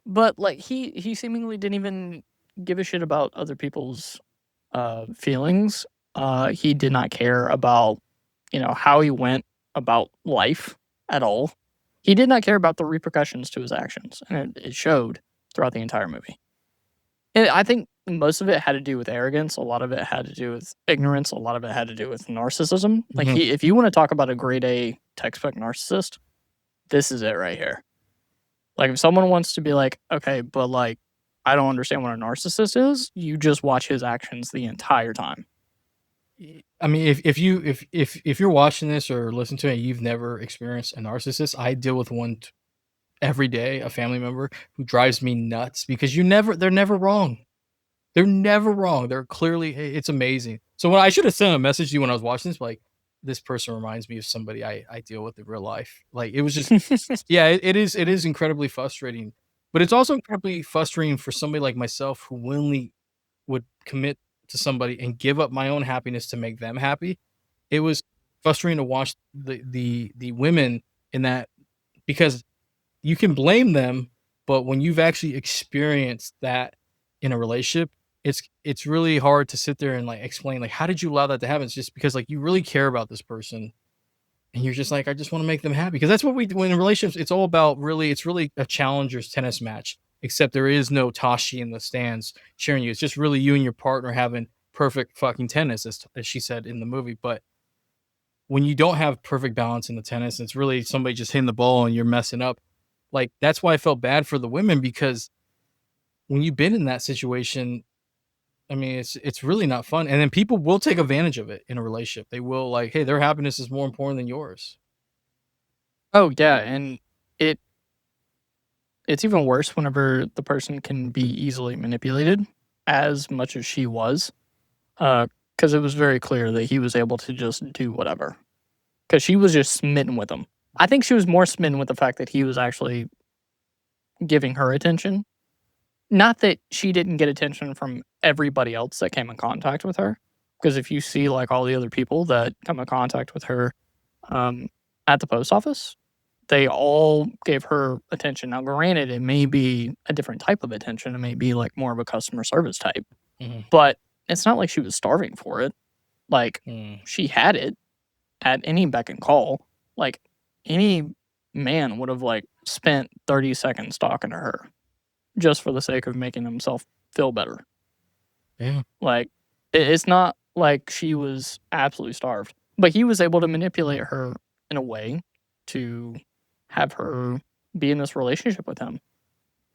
But, like, he seemingly didn't even give a shit about other people's, feelings. He did not care about, how he went about life at all. He did not care about the repercussions to his actions, and it showed throughout the entire movie. And I think most of it had to do with arrogance, a lot of it had to do with ignorance, a lot of it had to do with narcissism. Like, Mhm. if you wanna talk about a grade A textbook narcissist, this is it right here. Like, if someone wants to be like, "Okay, but, like, I don't understand what a narcissist is," you just watch his actions the entire time. I mean, if you're watching this or listen to it, and you've never experienced a narcissist. I deal with one every day, a family member who drives me nuts because they're never wrong. They're never wrong. They're clearly it's amazing. So when I should have sent a message to you when I was watching this, like this person reminds me of somebody I deal with in real life. Like it was just yeah, it is incredibly frustrating. But it's also incredibly frustrating for somebody like myself who willingly would commit to somebody and give up my own happiness to make them happy. It was frustrating to watch the women in that because you can blame them, but when you've actually experienced that in a relationship, it's really hard to sit there and like explain like how did you allow that to happen? It's just because like you really care about this person and you're just like, I just want to make them happy. Because that's what we do in relationships. It's all about it's really a challenger's tennis match, except there is no Tashi in the stands cheering you. It's just really you and your partner having perfect fucking tennis, as she said in the movie. But when you don't have perfect balance in the tennis, it's really somebody just hitting the ball and you're messing up. Like that's why I felt bad for the women because when you've been in that situation, I mean, it's really not fun. And then people will take advantage of it in a relationship. They will like, hey, their happiness is more important than yours. Oh, yeah, and it it's even worse whenever the person can be easily manipulated as much as she was, because it was very clear that he was able to just do whatever. Because she was just smitten with him. I think she was more smitten with the fact that he was actually giving her attention. Not that she didn't get attention from everybody else that came in contact with her. Because if you see like all the other people that come in contact with her um, at the post office, they all gave her attention. Now, granted, it may be a different type of attention. It may be like more of a customer service type, Mhm. but it's not like she was starving for it. Like Mm. she had it at any beck and call. Like any man would have like spent 30 seconds talking to her just for the sake of making himself feel better. Yeah. Like it's not like she was absolutely starved. But he was able to manipulate her in a way to have her be in this relationship with him,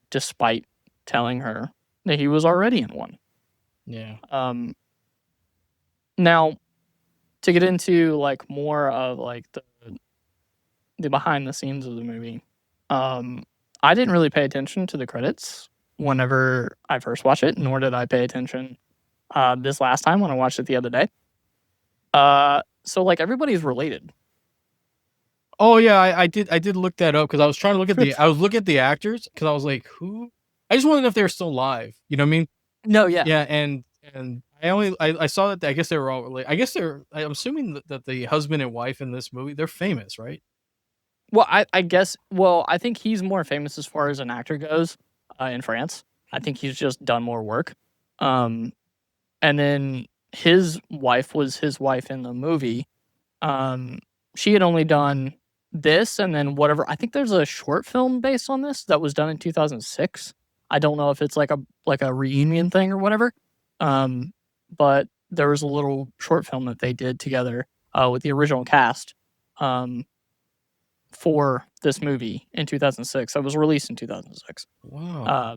despite telling her that he was already in one. Yeah. Now, to get into like more of like the behind the scenes of the movie, I didn't really pay attention to the credits whenever I first watched it, nor did I pay attention this last time when I watched it the other day. So like everybody's related. Oh yeah, I did look that up because I was trying to look at I was looking at the actors because I was like, who? I just wanted to know if they were still alive. You know what I mean? No, yeah. Yeah, and I saw that I guess they were all related. I guess I'm assuming that the husband and wife in this movie, they're famous, right? Well, I guess. Well, I think he's more famous as far as an actor goes in France. I think he's just done more work. Um, and then his wife was his wife in the movie. Um, she had only done this and then whatever. I think there's a short film based on this that was done in 2006. I don't know if it's like a reunion thing or whatever. But there was a little short film that they did together with the original cast. For this movie in 2006. It was released in 2006. Wow.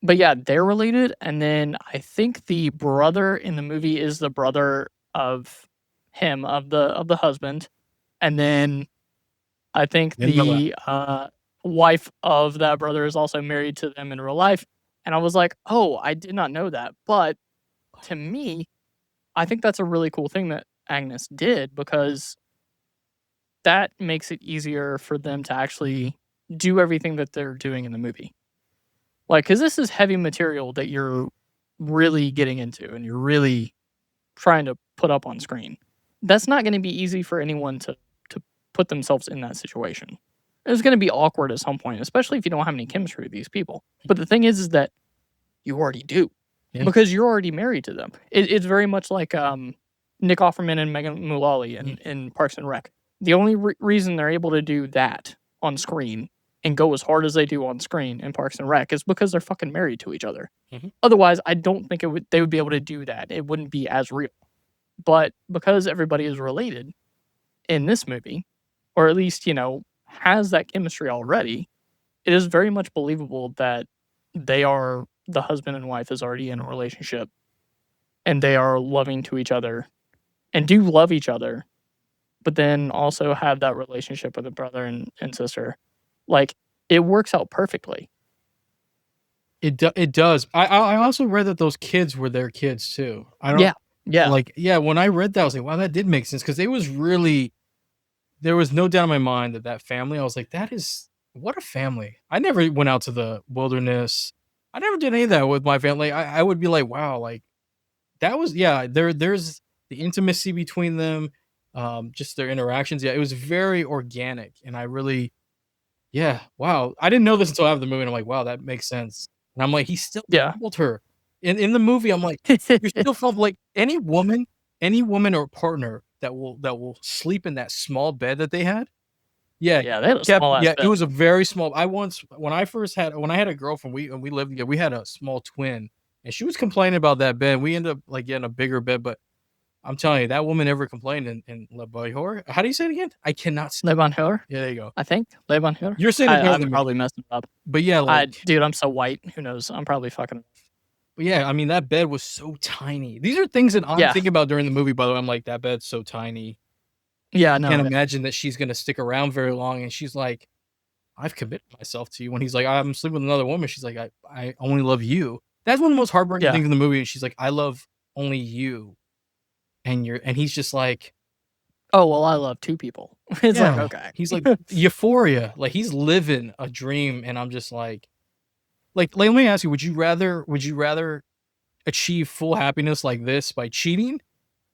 But yeah, they're related. And then I think the brother in the movie is the brother of him, of the husband. And then I think the wife of that brother is also married to them in real life. And I was like, oh, I did not know that. But to me, I think that's a really cool thing that Agnes did because that makes it easier for them to actually do everything that they're doing in the movie. Like, because this is heavy material that you're really getting into and you're really trying to put up on screen. That's not going to be easy for anyone to put themselves in that situation. It's going to be awkward at some point, especially if you don't have any chemistry with these people. But the thing is that you already do because you're already married to them. It's very much like Nick Offerman and Megan Mullally in Parks and Rec. The only reason they're able to do that on screen and go as hard as they do on screen in Parks and Rec is because they're fucking married to each other. Otherwise, I don't think they would be able to do that. It wouldn't be as real. But because everybody is related in this movie, or at least, has that chemistry already, it is very much believable that the husband and wife is already in a relationship and they are loving to each other and do love each other, but then also have that relationship with a brother and sister. Like, it works out perfectly. It does. I also read that those kids were their kids too. I don't. Yeah. Like, yeah, when I read that, I was like, wow, that did make sense because there was no doubt in my mind that family. I was like, what a family. I never went out to the wilderness. I never did any of that with my family. I would be like, wow, like that was there's the intimacy between them, just their interactions. Yeah, it was very organic, and I really, yeah, wow. I didn't know this until after the movie. And I'm like, wow, that makes sense. And I'm like, he still Yeah. fumbled her in the movie. I'm like, you're still fumbling. Like any woman or partner that will sleep in that small bed that they had. Yeah, Yeah, they had a small ass it bed. was a very small. I once when I had a girlfriend, we lived together. We had a small twin, and she was complaining about that bed. We ended up like getting a bigger bed, but I'm telling you, that woman never complained in Le Bonheur. How do you say it again? I cannot say. Le Bonheur? Yeah, there you go. I think. Le Bonheur? You're saying it better I'm than me. probably messing it up. But yeah, dude, I'm so white. Who knows? I'm probably fucking. yeah, I mean that bed was so tiny. These are things that I'm thinking about during the movie. By the way, I'm like, that bed's so tiny. Yeah, no. Can't imagine that she's gonna stick around very long. And she's like, I've committed myself to you. When he's like, I'm sleeping with another woman, she's like, I only love you. That's one of the most heartbreaking things in the movie. She's like, I love only you, and he's just like, oh well, I love two people. It's like, okay. He's like euphoria, like he's living a dream, and I'm just like, let me ask you, would you rather achieve full happiness like this by cheating,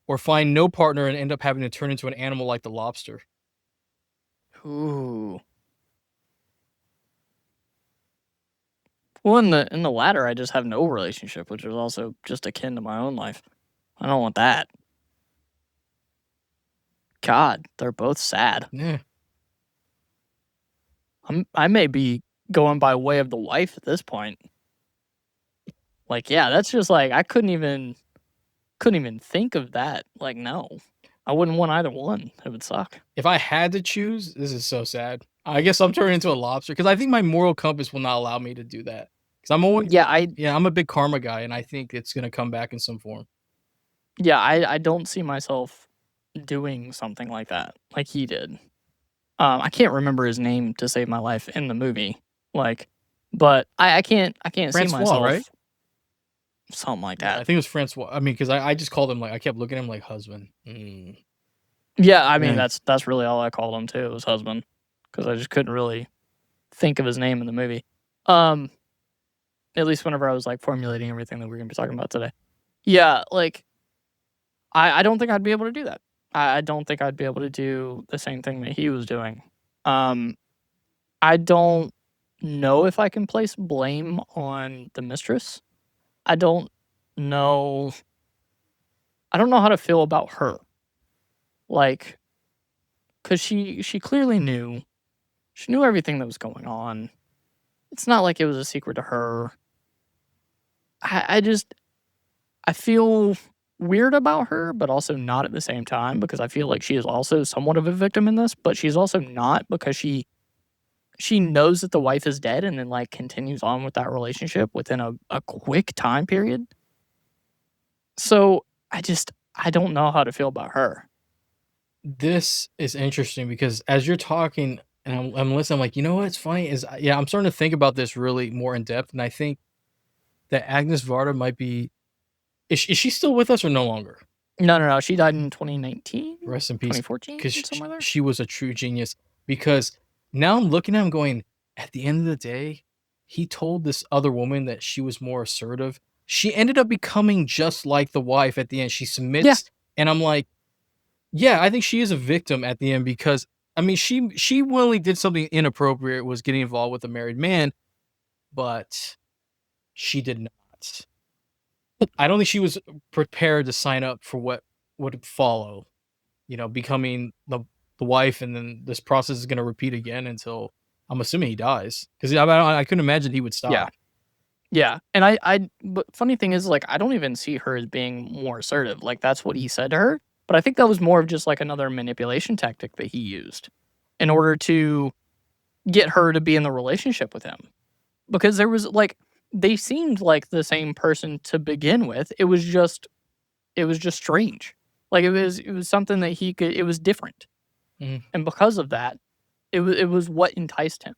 or find no partner and end up having to turn into an animal like the lobster? Ooh. Well, in the latter, I just have no relationship, which is also just akin to my own life. I don't want that. God, they're both sad. Yeah. I may be going by way of the wife at this point. Like, yeah, that's just like I couldn't even think of that. Like, no. I wouldn't want either one. It would suck. If I had to choose, this is so sad. I guess I'm turning into a lobster because I think my moral compass will not allow me to do that. Because I'm always Yeah, I yeah, I'm a big karma guy, and I think it's gonna come back in some form. yeah, I don't see myself doing something like that, like he did. I can't remember his name to save my life in the movie, like, but I can't see Francois, right? myself something like Yeah, I that. think it was Francois. I mean, because I just called him like I kept looking at him like husband. Yeah, I mean Yeah. that's really all I called him too, was husband, because I just couldn't really think of his name in the movie. Um, at least whenever I was like formulating everything that we're gonna be talking about today. Yeah, like I don't think I'd be able to do that. I don't think I'd be able to do the same thing that he was doing. Um, I don't know if I can place blame on the mistress. I don't know. I don't know how to feel about her. Like, cause she clearly knew. She knew everything that was going on. It's not like it was a secret to her. I just I feel weird about her, but also not at the same time, because I feel like she is also somewhat of a victim in this, but she's also not, because she knows that the wife is dead and then like continues on with that relationship within a quick time period. So I don't know how to feel about her. This is interesting because as you're talking and I'm listening, I'm like, you know what's funny is yeah, I'm starting to think about this really more in depth, and I think that Agnes Varda might be is she still with us or no longer? No, no, no. She died in 2019, Rest in peace, 2014, because somewhere there. she was a true genius. Because now I'm looking at him going, at the end of the day, he told this other woman that she was more assertive. She ended up becoming just like the wife at the end. She Yeah. submits, and I'm like, yeah, I think she is a victim at the end because I mean, she willingly did something inappropriate, was getting involved with a married man, but she did not. I don't think she was prepared to sign up for what would follow. You know, becoming the wife, and then this process is going to repeat again until I'm assuming he dies. Because I couldn't imagine he would Yeah. stop. Yeah. And but funny thing is, like, I don't even see her as being more assertive. Like, that's what he said to her. But I think that was more of just like another manipulation tactic that he used in order to get her to be in the relationship with him. Because there was like, they seemed like the same person to begin with. It was just strange. Like, it was something that he could, it was different. Mhm. And because of that, it was what enticed him.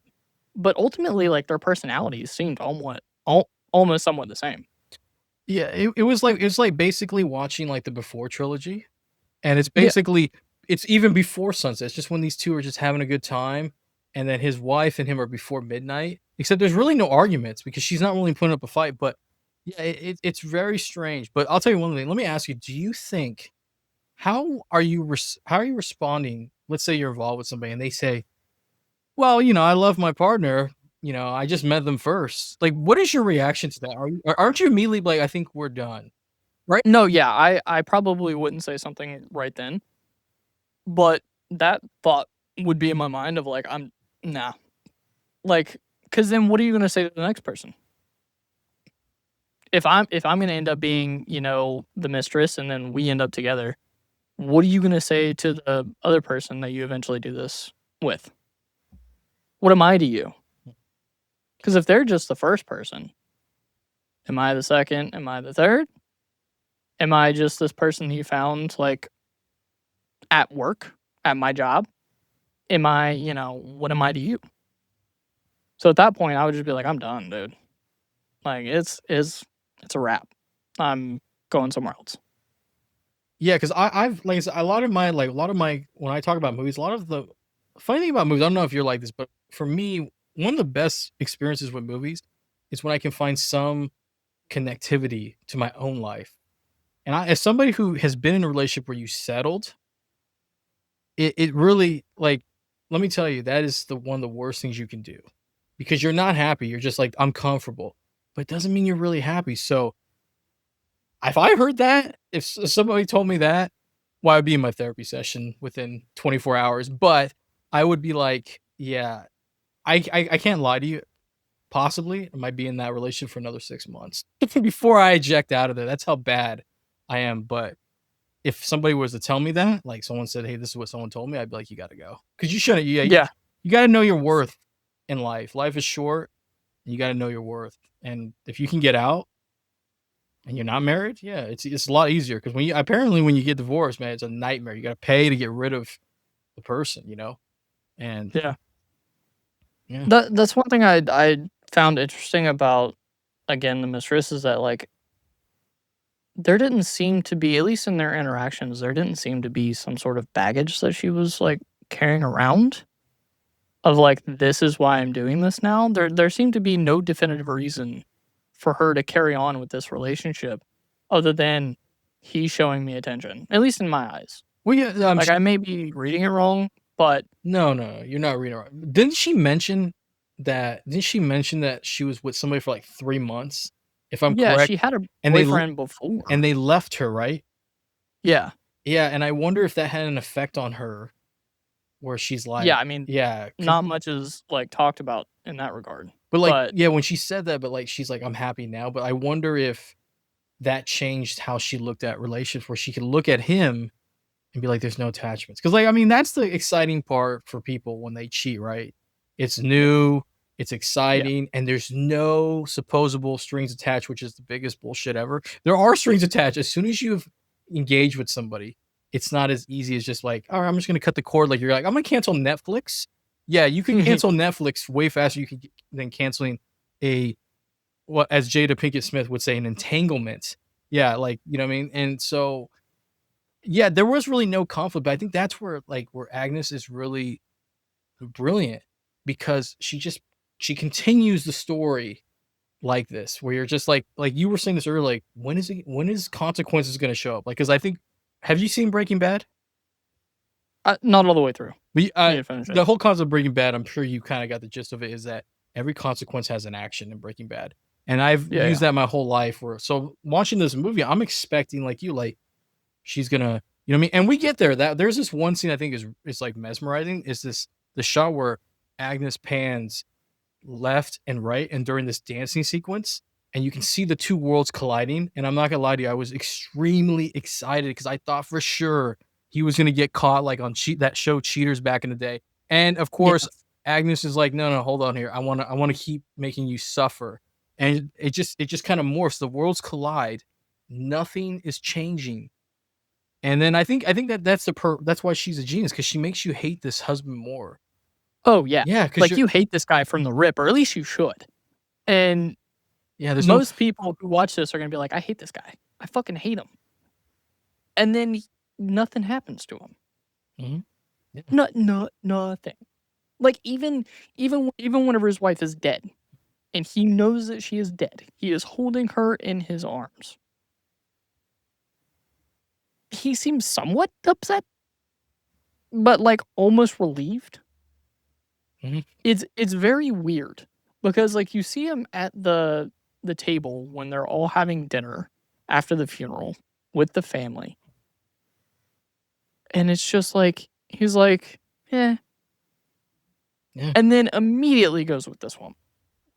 But ultimately, like, their personalities seemed almost somewhat the same. Yeah, it was like basically watching like the Before trilogy. And it's Yeah. basically it's even before sunset. It's just when these 2 are just having a good time, and then his wife and him are before midnight, except there's really no arguments because she's not really putting up a fight, but yeah, it's very strange, but I'll tell you one thing, let me ask you, do you think how are you responding? Let's say you're involved with somebody and they say, "Well, you know, I love my partner, you know, I just met them first." Like, what is your reaction to that? Aren't you immediately like, "I think we're done?" Right? No, yeah, I probably wouldn't say something right then, but that thought would be in my mind of like, I'm nah. Like, cause then what are you gonna say to the next person? If I'm gonna end up being, the mistress and then we end up together, what are you gonna say to the other person that you eventually do this with? What am I to you? Because if they're just the first person, am I the second? Am I the third? Am I just this person you found like at work, at my job? Am I, what am I to you? So at that point, I would just be like, I'm done, dude. Like, it's a wrap. I'm going somewhere else. Yeah, because I've like I said, a lot of my when I talk about movies, a lot of the funny thing about movies, I don't know if you're like this, but for me, one of the best experiences with movies is when I can find some connectivity to my own life. And as somebody who has been in a relationship where you settled, it really like let me tell you, that is the one of the worst things you can do. Because you're not happy. You're just like, I'm comfortable. But it doesn't mean you're really happy. So if I heard that, if somebody told me that, well, I'd be in my therapy session within 24 hours. But I would be like, yeah, I can't lie to you. Possibly, I might be in that relationship for another 6 months before I eject out of there. That's how bad I am. But if somebody was to tell me that, like someone said, "Hey, this is what someone told me," I'd be like, "You gotta go," because you shouldn't. Yeah. You gotta know your worth in life. Life is short. You gotta know your worth, and if you can get out and you're not married, yeah, it's a lot easier. Because when you get divorced, man, it's a nightmare. You gotta pay to get rid of the person, and Yeah. yeah, That's one thing I found interesting about, again, the mistress is that, like, there didn't seem to be, at least in their interactions, there didn't seem to be some sort of baggage that she was, like, carrying around of, like, "This is why I'm doing this now." There seemed to be no definitive reason for her to carry on with this relationship other than he's showing me attention, at least in my eyes. well, yeah, Like, I may be reading it wrong, but no, you're not reading right. Didn't she mention that she was with somebody for, like, 3 months, if I'm yeah, correct? she had a And boyfriend before. they left her, right? Yeah. Yeah, and I wonder if that had an effect on her where she's Yeah, like I mean, yeah, 'cause not much is, like, talked about in that regard, but, like but yeah, when she said that, but, like, she's like, "I'm happy now," but I wonder if that changed how she looked at relationships where she could look at him and be like, "There's no attachments," because like, I mean, that's the exciting part for people when they cheat, right? It's yeah, new, it's yeah. exciting, and there's no supposable strings attached, which is the biggest bullshit ever. There are strings attached. As soon as you've engaged with somebody, it's not as easy as just like, "Alright, I'm just gonna cut the cord," like, you're like, "I'm gonna cancel Netflix." Yeah, you could cancel Netflix way faster you could than canceling a what as Jada Pinkett Smith would say, an entanglement. Yeah, like, you know what I mean? And so yeah, there was really no conflict, but I think that's where Agnes is really brilliant because she continues the story like this, where you're just like you were saying this earlier, like, when is consequences gonna show up? Like, because I think have you seen Breaking Bad? Not all the way through. We Need to finish it. the whole concept of Breaking Bad, I'm sure you kinda got the gist of it, is that every consequence has an action in Breaking Bad. And I've Yeah, used yeah. that my whole life where so watching this movie, I'm expecting like you, like she's gonna, you know what I mean? And we get there. That there's this one scene I think is like mesmerizing. Is this the shot where Agnes pans left and right and during this dancing sequence, and you can see the two worlds colliding. And I'm not gonna lie to you, I was extremely excited because I thought for sure he was gonna get caught like on that show Cheaters back in the day. And of course, Yes. Agnes is like, no, hold on here. I wanna keep making you suffer. And it just kind of morphs. The worlds collide. Nothing is changing and then I think that's why she's a genius because she makes you hate this husband more. Oh, yeah. Yeah, because Like, you're you hate this guy from the rip, or at least you should. And yeah, there's no most people who watch this are gonna be like, "I hate this guy. I fucking hate him." And then nothing happens to him. mhm, yeah, Nothing. Like, even whenever his wife is dead, and he knows that she is dead, he is holding her in his arms. He seems somewhat upset, but, like, almost relieved. mhm, It's very weird because, like, you see him at the table when they're all having dinner after the funeral with the family, and it's just like he's like, "Eh," yeah. and then immediately goes with this one.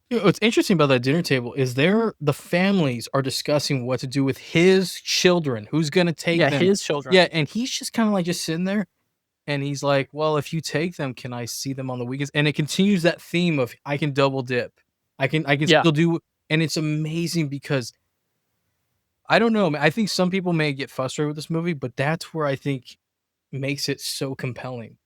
You know, what's interesting about that dinner table is the families are discussing what to do with his children, who's gonna take Yeah, them. his children. Yeah, and he's just kinda, like, just sitting there, and he's like, "Well, if you take them, can I see them on the weekends?" And it continues that theme of, "I can double dip. I can Yeah, still do." And it's amazing because I don't know, man, I think some people may get frustrated with this movie, but that's where I think makes it so compelling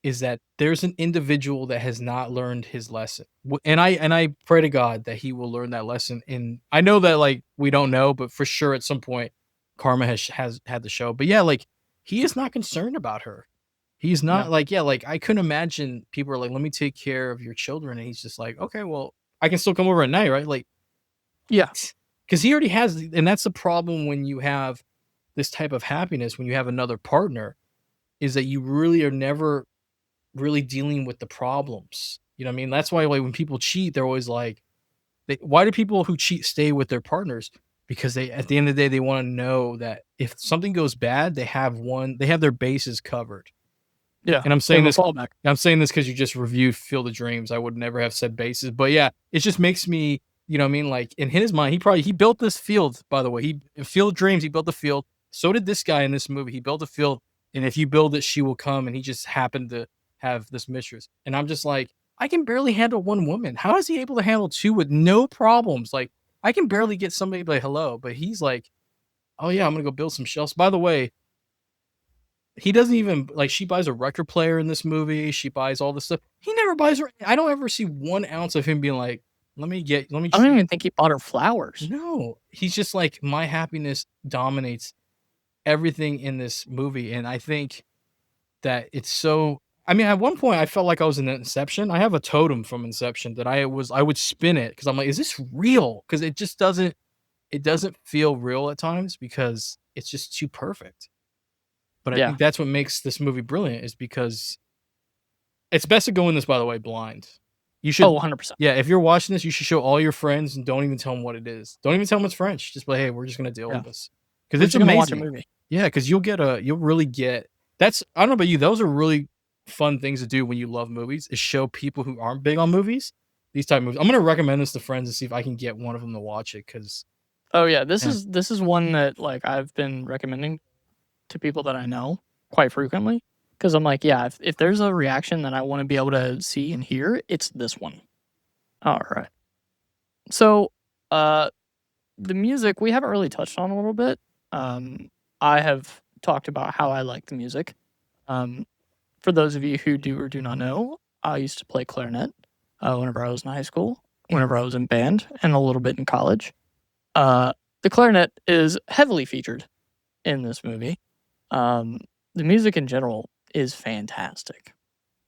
is that there's an individual that has not learned his lesson. And I pray to God that he will learn that lesson. And I know that like we don't know, but for sure at some point karma has had the show. But yeah, like he is not concerned about her. He's not no. like yeah, like I couldn't imagine people are like, let me take care of your children, and he's just like, okay, well, I can still come over at night, right? Like Yeah, because he already has, and that's the problem when you have this type of happiness when you have another partner is that you really are never really dealing with the problems. You know what I mean? That's why like when people cheat, they're always like, why do people who cheat stay with their partners? Because they at the end of the day they want to know that if something goes bad, they have their bases covered. yeah, And they have a fallback. I'm saying this because you just reviewed Field of Dreams. I would never have said bases, but yeah, it just makes me, you know what I mean? Like in his mind, he built this field, by the way. Field of Dreams, he built the field. So did this guy in this movie. He built a field, and if you build it, she will come. And he just happened to have this mistress. And I'm just like, I can barely handle one woman. How is he able to handle two with no problems? Like, I can barely get somebody to be like, hello, but he's like, oh yeah, I'm gonna go build some shelves. By the way, he doesn't even like she buys a record player in this movie. She buys all this stuff. He never buys her. I don't ever see 1 ounce of him being like, let me I don't treat. even think he bought her flowers. No, he's just like, my happiness dominates everything in this movie. And I think that it's so, I mean, at one point I felt like I was in Inception. I have a totem from Inception that I would spin it because I'm like, is this real? Because it doesn't feel real at times because it's just too perfect. But I Yeah. think that's what makes this movie brilliant is because it's best to go in this, by the way, blind. You should, Oh, 100%. yeah, if you're watching this, you should show all your friends and don't even tell them what it is. Don't even tell them it's French. Just be like, hey, we're just gonna deal Yeah. with this because We're it's just gonna watch a amazing. movie. Yeah, because you'll really get. That's I don't know about you. Those are really fun things to do when you love movies. Is show people who aren't big on movies these type of movies. I'm gonna recommend this to friends and see if I can get one of them to watch it because Oh yeah, this is one that like I've been recommending to people that I know quite frequently because I'm like, yeah, if there's a reaction that I want to be able to see and hear, it's this one. All right. So, the music we haven't really touched on a little bit. I have talked about how I like the music. Um, for those of you who do or do not know, I used to play clarinet whenever I was in high school, whenever I was in band, and a little bit in college. Uh, the clarinet is heavily featured in this movie. Um, the music in general is fantastic.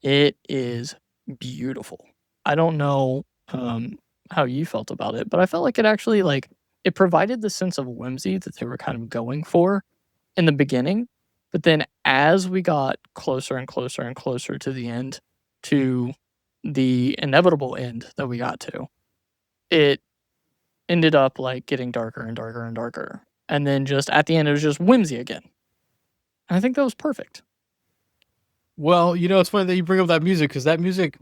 It is beautiful. I don't know how you felt about it, but I felt like it actually like it provided the sense of whimsy that they were kind of going for in the beginning. But then as we got closer and closer and closer to the end, to the inevitable end that we got to, it ended up like getting darker and darker and darker. And then just at the end, it was just whimsy again. And I think that was perfect. well, it's funny that you bring up that music because that music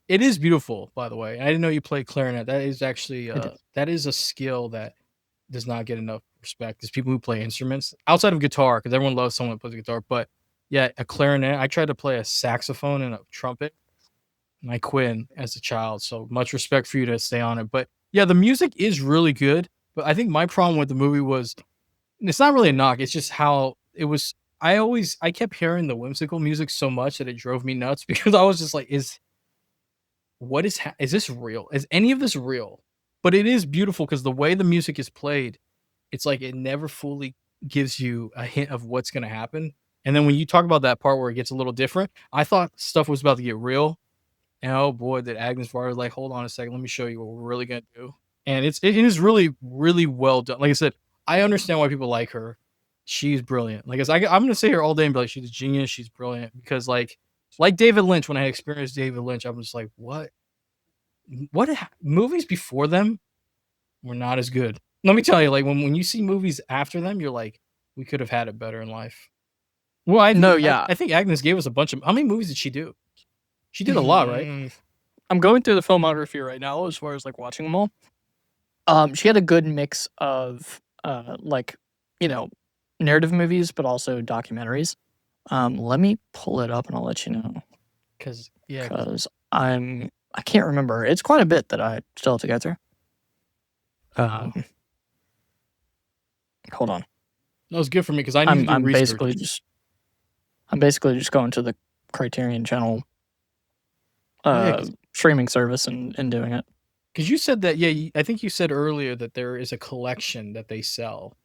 it is beautiful. By the way, I didn't know you played clarinet. That is actually It did. that is a skill that does not get enough respect. Is people who play instruments outside of guitar because everyone loves someone who plays guitar, but yeah, a clarinet. I tried to play a saxophone and a trumpet and I quit as a child. So much respect for you to stay on it. But yeah, the music is really good. But I think my problem with the movie was it's not really a knock. It's just how it was. I kept hearing the whimsical music so much that it drove me nuts because I was just like, is this real? Is any of this real? But it is beautiful because the way the music is played, it's like it never fully gives you a hint of what's gonna happen. And then when you talk about that part where it gets a little different, I thought stuff was about to get real, and oh boy, did Agnes Varda like, hold on a second, let me show you what we're really gonna do. And it is really, really well done. Like I said, I understand why people like her. She's brilliant. Like I said, I'm gonna sit here all day and be like, she's a genius, she's brilliant. Because like David Lynch, when I experienced David Lynch, I'm just like, movies before them were not as good. Let me tell you, like when you see movies after them, you're like, we could have had it better in life. Well, No, yeah. I think Agnes gave us a bunch of how many movies did she do? She did a lot, right? I'm going through the filmography right now as far as like watching them all. She had a good mix of like, you know, narrative movies, but also documentaries. Let me pull it up and I'll let you know Because yeah, because I can't remember. It's quite a bit that I still have to go through. Hold on. that was good for me because I need to do I'm research. basically just going to the Criterion Channel Oh yeah, streaming service and doing it. because you said that. Yeah, I think you said earlier that there is a collection that they sell,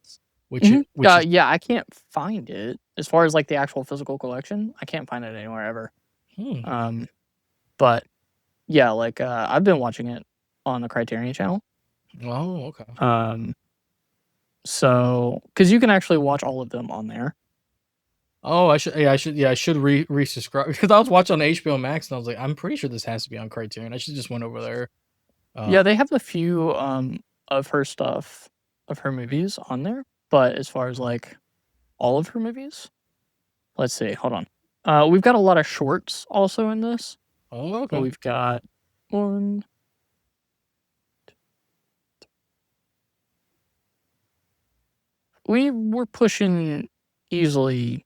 Mhm. which is Yeah, I can't find it as far as like the actual physical collection. I can't find it anywhere ever. hmm. But yeah, like I've been watching it on the Criterion Channel. Oh, okay. So because you can actually watch all of them on there. Oh, I should resubscribe because I was watching on HBO Max and I was like, I'm pretty sure this has to be on Criterion. I should just went over there. Yeah, they have a few of her stuff of her movies on there, but as far as like all of her movies, let's see. Hold on. We've got a lot of shorts also in this. Oh, So okay. we've got one. we were pushing easily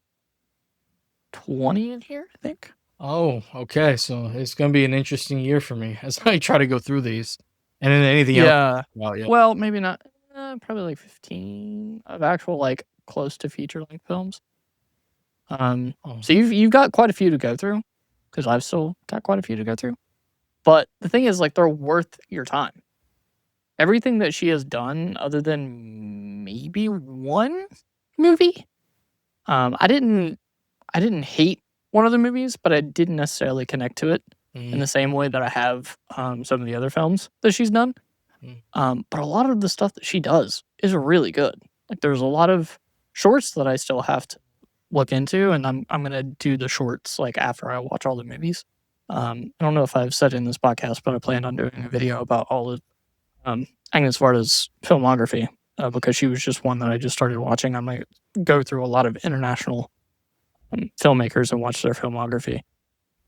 20 in here, I think. Oh, okay. So it's gonna be an interesting year for me as I try to go through these. And then anything else? Yeah. Well, yeah. Well, maybe not. Probably like 15 of actual like close to feature length films. Oh, So you've got quite a few to go through, because I've still got quite a few to go through. But the thing is, like, they're worth your time. Everything that she has done, other than maybe one movie, I didn't hate one of the movies, but I didn't necessarily connect to it in mm, the same way that I have some of the other films that she's done. mm, But a lot of the stuff that she does is really good. Like, there's a lot of shorts that I still have to look into, and I'm gonna do the shorts like after I watch all the movies. I don't know if I've said in this podcast, but I planned on doing a video about all of Agnes Varda's filmography, because she was just one that I just started watching. I might go through a lot of international filmmakers and watch their filmography.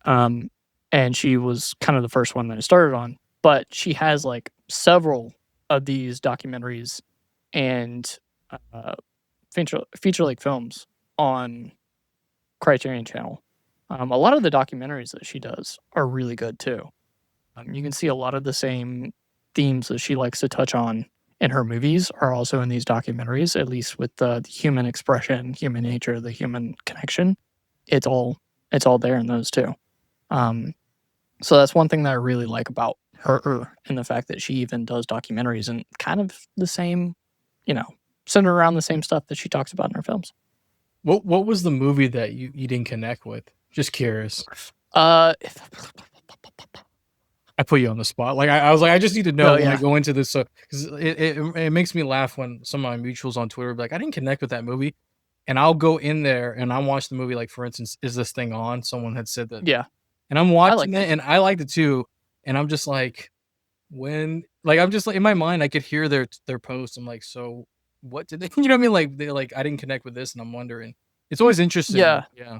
Um, and she was kind of the first one that I started on. But she has like several of these documentaries and uh, feature length films on Criterion Channel. A lot of the documentaries that she does are really good too. You can see a lot of the same themes that she likes to touch on in her movies are also in these documentaries, at least with the human expression, human nature, the human connection. It's all it's all there in those too. Um, so that's one thing that I really like about her, and the fact that she even does documentaries and kind of the same, you know, centered around the same stuff that she talks about in her films. what was the movie that you didn't connect with? Just curious. If I put you on the spot. Like I was like, I just need to know no, when I yeah, go into this, so because it makes me laugh when some of my mutuals on Twitter be like, I didn't connect with that movie, and I'll go in there and I watch the movie. Like for instance, is this thing on? Someone had said that, yeah, and I'm I watching liked it. it, and I liked it too, and I'm just like, when like I'm just like in my mind, I could hear their post. I'm like, so what did they? You know what I mean? Like they're like, I didn't connect with this, and I'm wondering. It's always interesting. Yeah, Yeah.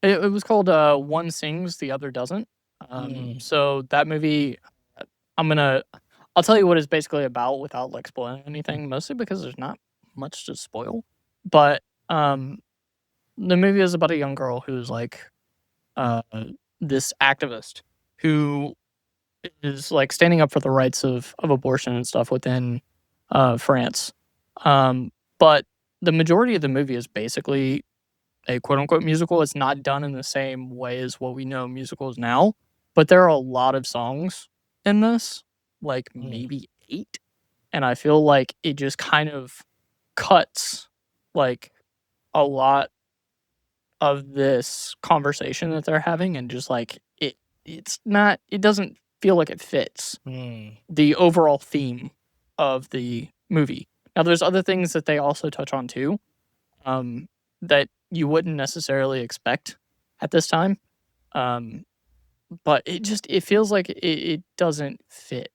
it was called One Sings, the Other Doesn't. Mm, So that movie, I'm gonna, I'll tell you what it's basically about without like spoiling anything, mostly because there's not much to spoil. But um, the movie is about a young girl who's like uh, this activist who is like standing up for the rights of abortion and stuff within France. But the majority of the movie is basically a quote unquote musical. It's not done in the same way as what we know musicals now, but there are a lot of songs in this, like mm, maybe 8, and I feel like it just kind of cuts like a lot of this conversation that they're having, and just like it doesn't feel like it fits mm, the overall theme of the movie. Now there's other things that they also touch on too, um, that you wouldn't necessarily expect at this time. Um, but it feels like it doesn't fit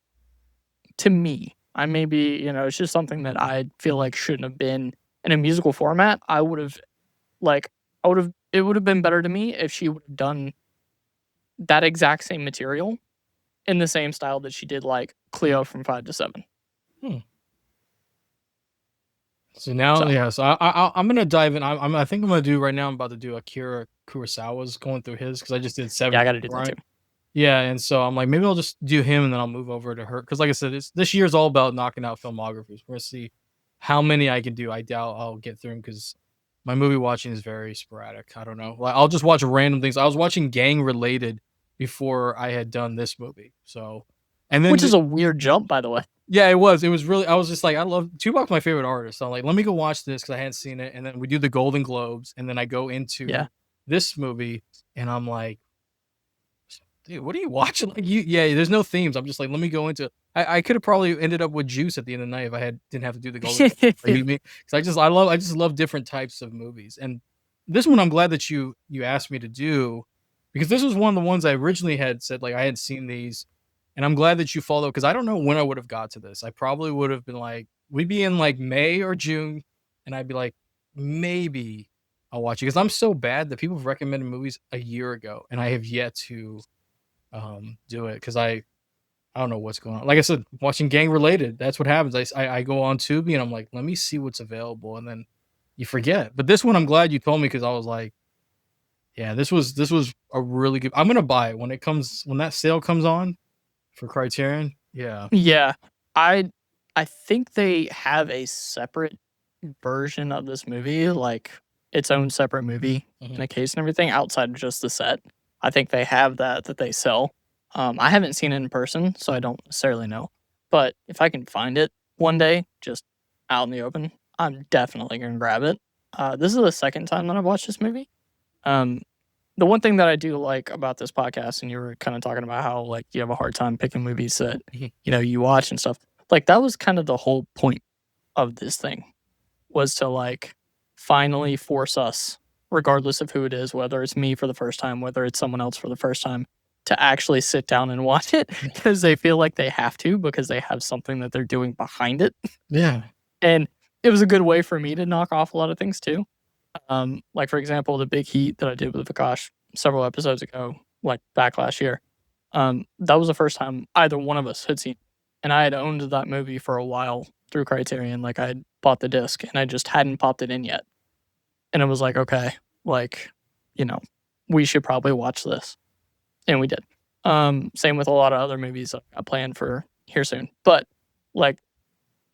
to me. I maybe, it's just something that I feel like shouldn't have been in a musical format. Like I would have it would have been better to me if she would have done that exact same material in the same style that she did like Cleo from 5 to 7. hmm. So now, So, yeah. So I'm gonna dive in. I think I'm gonna do right now. I'm about to do Akira Kurosawa's going through his because I just did yeah, seven. I got to do that too. Right. Yeah, and so I'm like, maybe I'll just do him, and then I'll move over to her because, like I said, this year's all about knocking out filmographies. We're gonna see how many I can do. I doubt I'll get through them because my movie watching is very sporadic. I don't know. Like I'll just watch random things. I was watching gang related before I had done this movie. So, and then Which is a weird jump, by the way. yeah, it was. It was really. I was just like, I love Tupac's my favorite artist. So I'm like, let me go watch this because I hadn't seen it. And then we do the Golden Globes, and then I go Yeah. into this movie, and I'm like, dude, what are you watching? Like, yeah, there's no themes. I'm just like, let me go into. I could have probably ended up with Juice at the end of the night if I didn't have to do the Golden Globes. Like, you mean? Because I just love different types of movies, and this one I'm glad that you asked me to do because this was one of the ones I originally had said like I had seen these and I'm glad that you followed because I don't know when I would have got to this. I probably would have been like, we'd be in like May or June, and I'd be like, maybe I'll watch it because I'm so bad that people have recommended movies a year ago, and I have yet to do it because I don't know what's going on. Like I said, watching gang related, that's what happens. I go on Tubi and I'm like, let me see what's available, and then you forget. But this one, I'm glad you told me because I was like, yeah, this was a really good. I'm gonna buy it when it comes when that sale comes on for Criterion. Yeah. Yeah. I I think they have a separate version of this movie, like its own separate movie Mhm. in a case and everything outside of just the set. I think they have that they sell. I haven't seen it in person, so I don't necessarily know. But if I can find it one day, just out in the open, I'm definitely gonna grab it. This is the second time that I've watched this movie. Um, the one thing that I do like about this podcast, and you were kind of talking about how like you have a hard time picking movies that Mhm. you watch and stuff. Like that was kind of the whole point of this thing was to like finally force us, regardless of who it is, whether it's me for the first time, whether it's someone else for the first time, to actually sit down and watch it because they feel like they have to because they have something that they're doing behind it. Yeah. And it was a good way for me to knock off a lot of things too. Like for example, the big heat that I did with Vikash several episodes ago, like back last year. That was the first time either one of us had seen, and I had owned that movie for a while through Criterion. Like I had bought the disc, and I just hadn't popped it in yet. And it was like, okay, like, you know, we should probably watch this, and we did. Same with a lot of other movies that I planned for here soon. But like,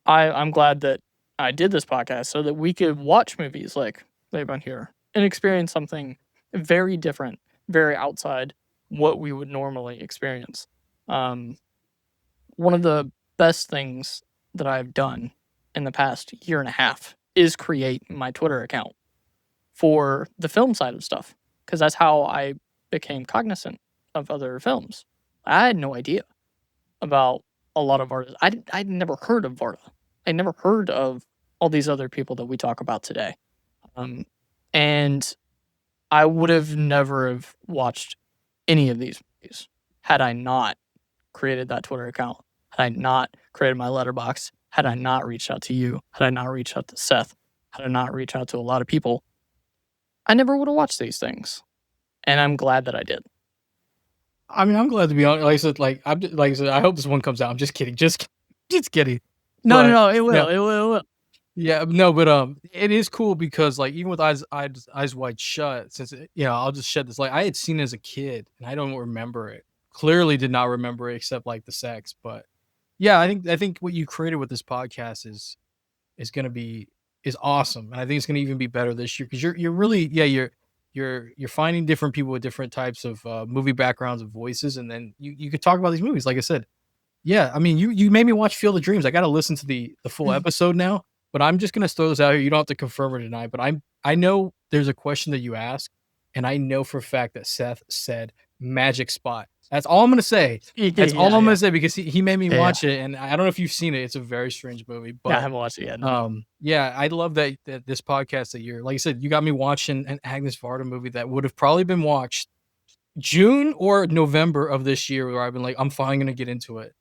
I'm glad that I did this podcast so that we could watch movies like They've Been Here and experience something very different, very outside what we would normally experience. Um, one of the best things that I've done in the past year and a half is create my Twitter account for the film side of stuff because that's how I became cognizant of other films. I had no idea about a lot of artists. I'd never heard of Varda. I never heard of all these other people that we talk about today. Um, and I would have never have watched any of these movies had I not created that Twitter account, had I not created my letterbox, had I not reached out to you, had I not reached out to Seth, had I not reached out to a lot of people, I never would have watched these things. And I'm glad that I did. I mean, I'm glad to be honest. Like I said, like I said, I hope this one comes out. I'm just kidding, just kidding. No, no, But no, it yeah, will, it will, it will. yeah, no, but it is cool because like even with eyes wide shut, since I'll just shed this light. I had seen it as a kid and I don't remember it. Clearly, did not remember it except like the sex. But yeah, I think what you created with this podcast is gonna be is awesome, and I think it's gonna even be better this year because you're really you're finding different people with different types of movie backgrounds and voices, and then you could talk about these movies. Like I said, yeah, I mean you made me watch Field of Dreams. I got to listen to the full episode now, but I'm just gonna throw this out here. You don't have to confirm or deny, but I know there's a question that you ask, and I know for a fact that Seth said magic spot. That's all I'm gonna say. Yeah, That's all yeah, I'm yeah, gonna say because he made me yeah. watch it, and I don't know if you've seen it. It's a very strange movie, Yeah, I but haven't watched it yet. No. yeah, I love that this podcast that you're like I said, you got me watching an Agnes Varda movie that would have probably been watched June or November of this year, where I've been like, I'm finally gonna get into it.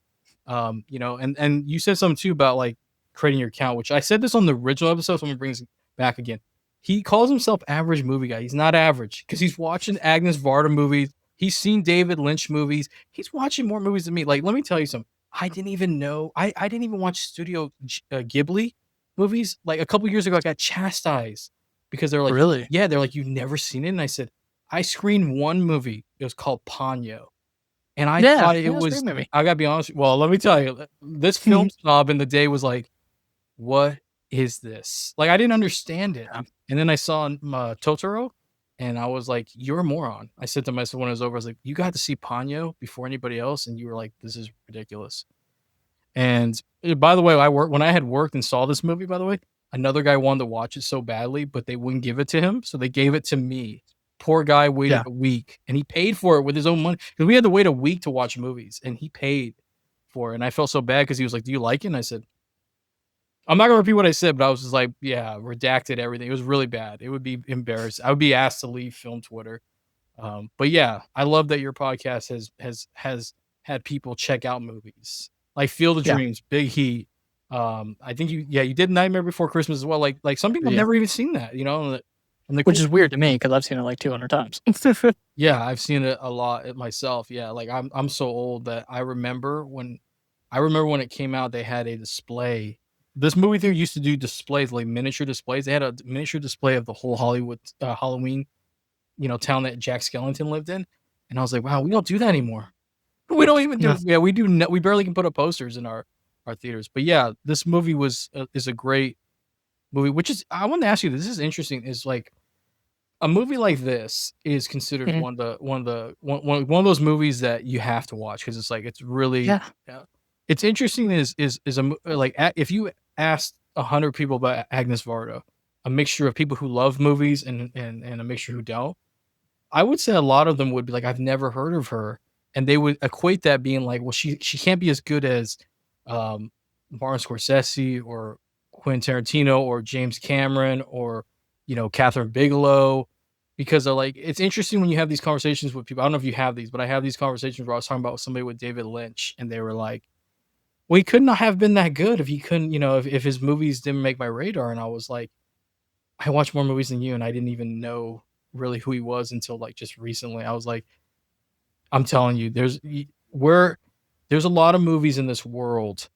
And you said something too about like creating your account, which I said this on the original episode, so I'm gonna bring this back again. He calls himself average movie guy. He's not average because he's watching Agnes Varda movies. He's seen David Lynch movies. He's watching more movies than me. Like, let me tell you something. I didn't even know. I didn't even watch Ghibli movies. Like a couple years ago, I got chastised because they're like, Really? yeah, they're like, you've never seen it, and I said, I screened one movie. It was called Ponyo, and I Yeah, thought it yeah, it's a great was movie. I gotta be honest, well, let me tell you, this film snob in the day was like, "What is this?" Like, I didn't understand it, Yeah. and then I saw, Totoro, and I was like, "You're a moron." I said to myself when it was over, I was like, "You got to see Ponyo before anybody else, and you were like, this is ridiculous." And, by the way, when I had worked and saw this movie, by the way, another guy wanted to watch it so badly, but they wouldn't give it to him, so they gave it to me. Poor guy waited Yeah. a week, and he paid for it with his own money because we had to wait a week to watch movies, and he paid for it, and I felt so bad because he was like, "Do you like it?" And I said, I'm not gonna repeat what I said, but I was just like, "Yeah," redacted everything. It was really bad. It would be embarrassed. I would be asked to leave film Twitter. But yeah, I love that your podcast has had people check out movies like Field of Yeah. Dreams, Big Heat. I think you did Nightmare Before Christmas as well. Like some people have Yeah. never even seen that, And the which cool is weird to me because I've seen it like 200 times. Yeah, I've seen it a lot myself. Yeah, like I'm so old that I remember when it came out, they had a display. This movie theater used to do displays, like miniature displays. They had a miniature display of the whole Hollywood Halloween, town that Jack Skellington lived in. And I was like, wow, we don't do that anymore. We don't even No. do. Yeah, we do. We barely can put up posters in our theaters. But yeah, this movie is a great movie. Which is, I want to ask you. This is interesting. Is like a movie like this is considered Mhm. one of those movies that you have to watch because it's like it's really Yeah. it's interesting like if you asked 100 people about Agnes Varda, a mixture of people who love movies and a mixture who don't, I would say a lot of them would be like, I've never heard of her, and they would equate that being like, well, she can't be as good as um, Martin Scorsese or Quentin Tarantino or James Cameron or Catherine Bigelow, because they're like, it's interesting when you have these conversations with people. I don't know if you have these, but I have these conversations where I was talking about somebody with David Lynch, and they were like, well, he could not have been that good if he couldn't, if his movies didn't make my radar, and I was like, I watched more movies than you, and I didn't even know really who he was until like just recently. I was like, I'm telling you, there's a lot of movies in this world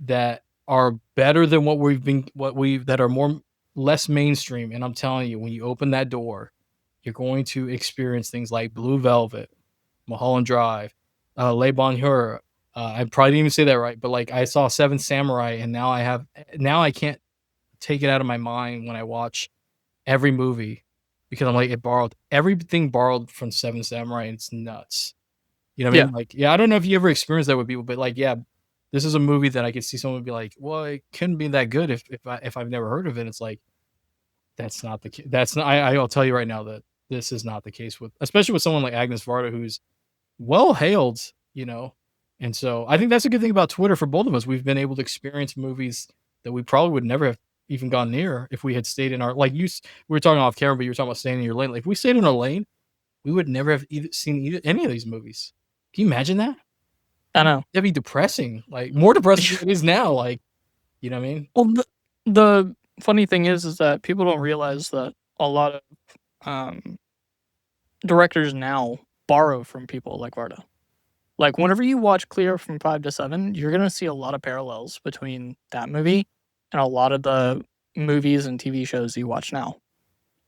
that are better than what we that are more less mainstream. And I'm telling you, when you open that door, you're going to experience things like Blue Velvet, Mulholland Drive, Les Bonheur. I probably didn't even say that right, but like I saw Seven Samurai, and now I can't take it out of my mind when I watch every movie because I'm like, it borrowed everything borrowed from Seven Samurai, and it's nuts. You know what I Yeah. mean? Like, yeah, I don't know if you ever experienced that with people, but like, yeah, this is a movie that I could see someone be like, well, it couldn't be that good if I've never heard of it. It's like that's not the case. That's not. I'll tell you right now that this is not the case with, especially with someone like Agnes Varda, who's well hailed, and so I think that's a good thing about Twitter for both of us. We've been able to experience movies that we probably would never have even gone near if we had stayed in our we were talking off camera, but you were talking about staying in your lane. Like if we stayed in our lane, we would never have seen any of these movies. Can you imagine that? I know. That'd be depressing, like more depressing than it is now. Like, you know what I mean? Well, the funny thing is that people don't realize that a lot of um, directors now borrow from people like Varda. Like whenever you watch Clear from 5 to 7, you're gonna see a lot of parallels between that movie and a lot of the movies and TV shows you watch now.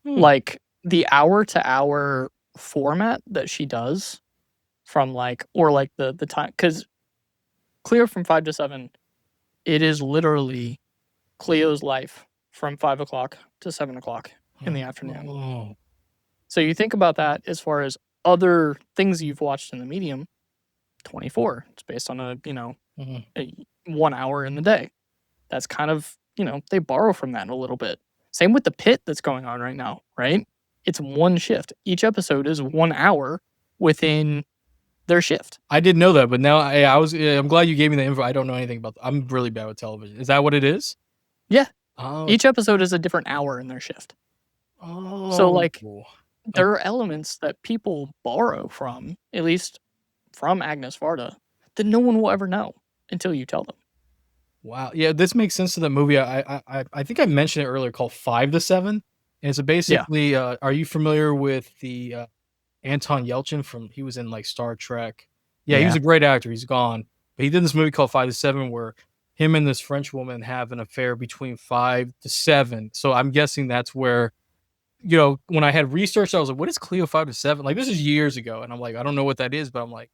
Hmm. Like the hour to hour format that she does from like or like the time because Clear from 5 to 7, it is literally Cleo's life from 5 o'clock to 7 o'clock in the afternoon. Oh, So you think about that as far as other things you've watched in the medium. 24. It's based on mhm. 1 hour in the day. That's kind of they borrow from that a little bit. Same with the pit that's going on right now, right? It's one shift. Each episode is 1 hour within their shift. I didn't know that, but now I was. I'm glad you gave me the info. I don't know anything about. I'm really bad with television. Is that what it is? Yeah. Oh, Each episode is a different hour in their shift. So oh, like there are elements that people borrow from, at least from Agnes Varda, that no one will ever know until you tell them. wow. Yeah, this makes sense to the movie. I think I mentioned it earlier called 5 to 7. And it's Yeah. basically are you familiar with the Anton Yelchin from he was in like Star Trek. Yeah, he was Yeah. a great actor. He's gone. But he did this movie called 5 to 7 where him and this French woman have an affair between 5 to 7. So I'm guessing that's where when I had researched, I was like, what is Cleo 5 to 7? Like this is years ago. And I'm like, I don't know what that is, but I'm like,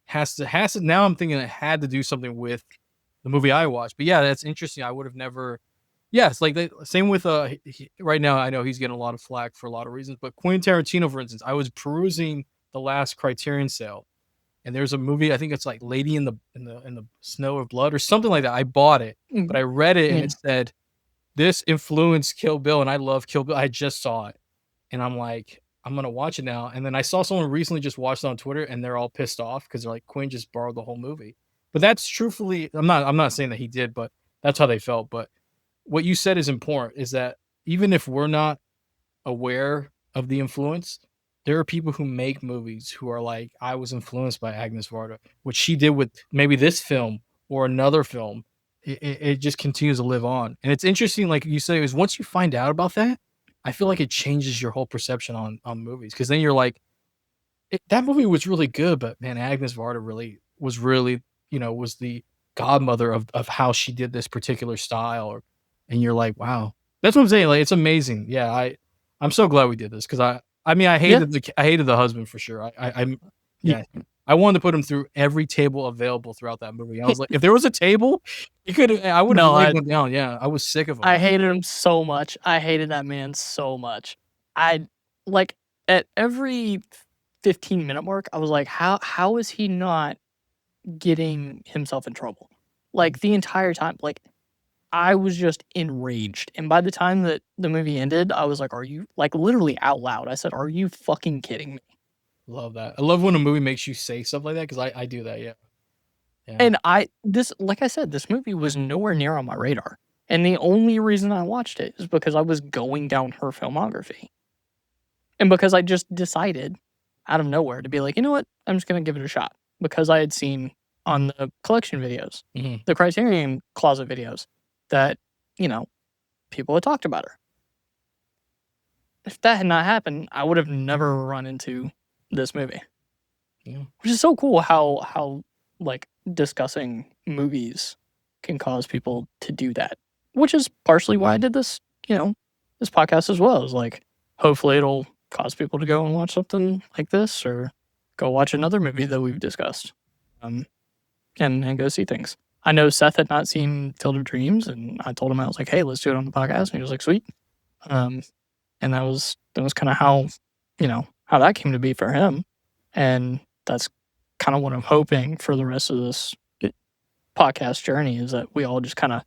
has to now I'm thinking it had to do something with the movie I watched. But yeah, that's interesting. I would have never. Yes, like same with right now. I know he's getting a lot of flack for a lot of reasons, but Quentin Tarantino, for instance, I was perusing the last Criterion sale, and there's a movie. I think it's like Lady in the Snow of Blood or something like that. I bought it, but Mm, I read it and yeah. it said this influenced Kill Bill, and I love Kill Bill. I just saw it, and I'm like, I'm gonna watch it now. And then I saw someone recently just watched it on Twitter, and they're all pissed off because they're like, Quinn just borrowed the whole movie. But that's truthfully, I'm not saying that he did, but that's how they felt. But what you said is important is that even if we're not aware of the influence, there are people who make movies who are like, I was influenced by Agnes Varda, what she did with maybe this film or another film. It just continues to live on. And it's interesting, like you say, is once you find out about that, I feel like it changes your whole perception on movies, because then you're like, that movie was really good, but man, Agnes Varda really, was the godmother of how she did this particular style, and you're like, wow, that's what I'm saying. Like, it's amazing. Yeah, I'm so glad we did this, because I mean, Yeah. I hated the husband for sure. I'm Yeah. yeah, I wanted to put him through every table available throughout that movie. I was like, if there was a table, I would have No, laid one down. Yeah, I was sick of him. I hated him so much. I hated that man so much. I like at every 15-minute mark, I was like, how is he not getting himself in trouble? Like the entire time. Like I was just enraged. And by the time that the movie ended, I was like, are you like literally out loud? I said, are you fucking kidding me? Love that. I love when a movie makes you say stuff like that, because I do that. Yeah, yeah. And like I said, this movie was nowhere near on my radar. And the only reason I watched it is because I was going down her filmography. And because I just decided out of nowhere to be like, you know what? I'm just going to give it a shot. Because I had seen on the collection videos, Mhm. the Criterion Closet videos, that, you know, people had talked about her. If that had not happened, I would have never run into this movie. Yeah. Which is so cool how like discussing movies can cause people to do that. Which is partially why I did this, this podcast as well. Is like hopefully it'll cause people to go and watch something like this or go watch another movie that we've discussed. Um and go see things. I know Seth had not seen Field of Dreams, and I told him, I was like, hey, let's do it on the podcast. And he was like, sweet. Um and that was kind of how that came to be for him. And that's kind of what I'm hoping for the rest of this podcast journey, is that we all just kind of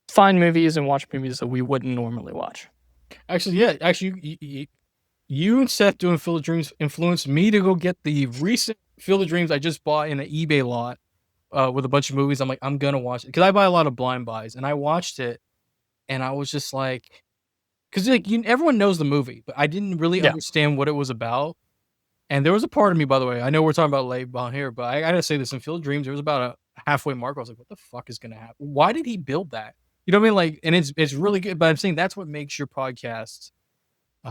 find movies and watch movies that we wouldn't normally watch. Actually, yeah. Actually, you and Seth doing Field of Dreams influenced me to go get the recent Field of Dreams I just bought in an eBay lot, with a bunch of movies. I'm like, I'm gonna watch it, because I buy a lot of blind buys, and I watched it, and I was just like, because like everyone knows the movie, but I didn't really Yeah. understand what it was about. And there was a part of me, by the way, I know we're talking about late Bonheur, but I gotta say this: in Field of Dreams, there was about a halfway mark. I was like, what the fuck is gonna happen? Why did he build that? You know what I mean? Like, and it's really good, but I'm saying that's what makes your podcast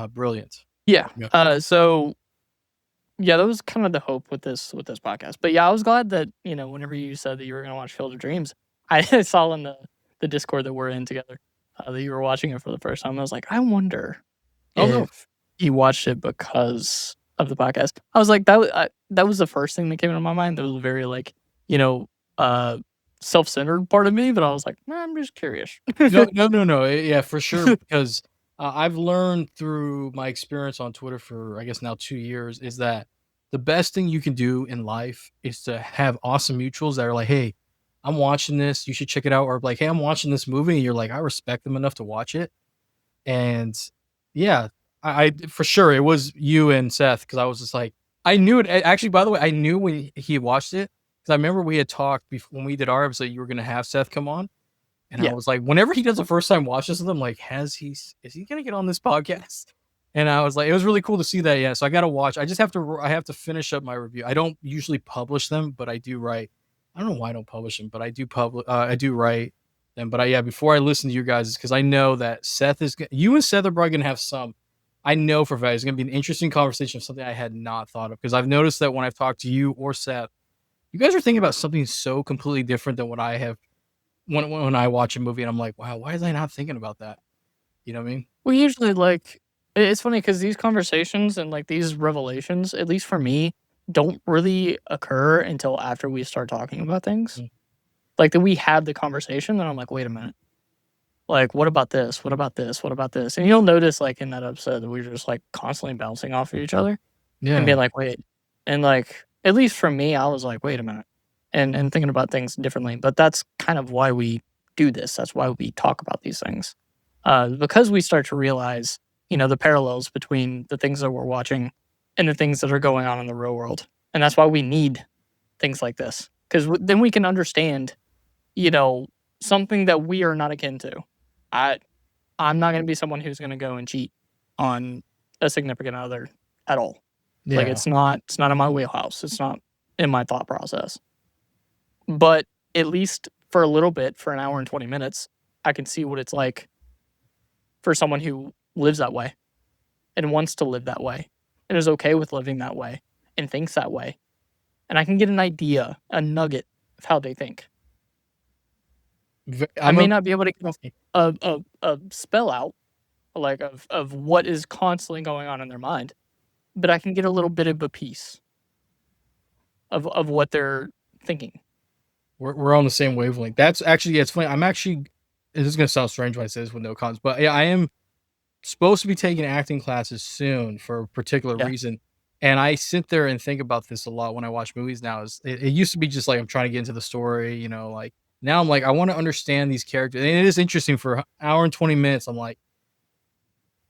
brilliant. Yeah. Yeah. So yeah, that was kind of the hope with this podcast. But yeah, I was glad that, whenever you said that you were gonna watch Field of Dreams, I saw in the Discord that we're in together, that you were watching it for the first time. I was like, I wonder Oh no. if you watched it because of the podcast. I was like, that was the first thing that came into my mind. That was very like, you know, uh, self-centered part of me, but I was like, nah, I'm just curious. No, no, no, no. Yeah, for sure. Because I've learned through my experience on Twitter for, I guess, now 2 years, is that the best thing you can do in life is to have awesome mutuals that are like, hey, I'm watching this, you should check it out. Or like, hey, I'm watching this movie. And you're like, I respect them enough to watch it. And yeah, I for sure it was you and Seth, because I was just like, I knew it. Actually, by the way, I knew when he watched it, because I remember we had talked before when we did our episode, you were going to have Seth come on. And I Yeah. was like, whenever he does a first time watch this with them, like, is he gonna get on this podcast? And I was like, it was really cool to see that. Yeah. So I gotta watch. I have to finish up my review. I don't usually publish them, but I do write. I don't know why I don't publish them, but I do write them. But yeah, before I listen to you guys, because I know that you and Seth are probably gonna have some. I know for a fact it's gonna be an interesting conversation of something I had not thought of, because I've noticed that when I've talked to you or Seth, you guys are thinking about something so completely different than what I have when I watch a movie, and I'm like, wow, why was I not thinking about that? You know what I mean? We usually like it's funny because these conversations and like these revelations, at least for me, don't really occur until after we start talking about things. Mm. Like that we have the conversation, and I'm like, wait a minute. Like, what about this? What about this? What about this? And you'll notice, like, in that episode that we were just, like, constantly bouncing off of each other and Yeah. being like, wait. And, like, at least for me, I was like, wait a minute. And thinking about things differently. But that's kind of why we do this. That's why we talk about these things. Because we start to realize, the parallels between the things that we're watching and the things that are going on in the real world. And that's why we need things like this. Because then we can understand, something that we are not akin to. I I'm not gonna be someone who's gonna go and cheat on a significant other at all. Like Yeah. it's not in my wheelhouse. It's not in my thought process. But at least for a little bit, for an hour and 20 minutes, I can see what it's like for someone who lives that way and wants to live that way and is okay with living that way and thinks that way. And I can get an idea, a nugget of how they think. I may not be able to get a spell out, like of what is constantly going on in their mind, but I can get a little bit of a piece of what they're thinking. We're on the same wavelength. That's actually, yeah, it's funny. I'm actually, this is gonna sound strange when I say this with no cons, but yeah, I am supposed to be taking acting classes soon for a particular Yeah. reason. And I sit there and think about this a lot when I watch movies now. Is it used to be just like I'm trying to get into the story, you know, like now I'm like, I want to understand these characters. And it is interesting for an hour and 20 minutes. I'm like,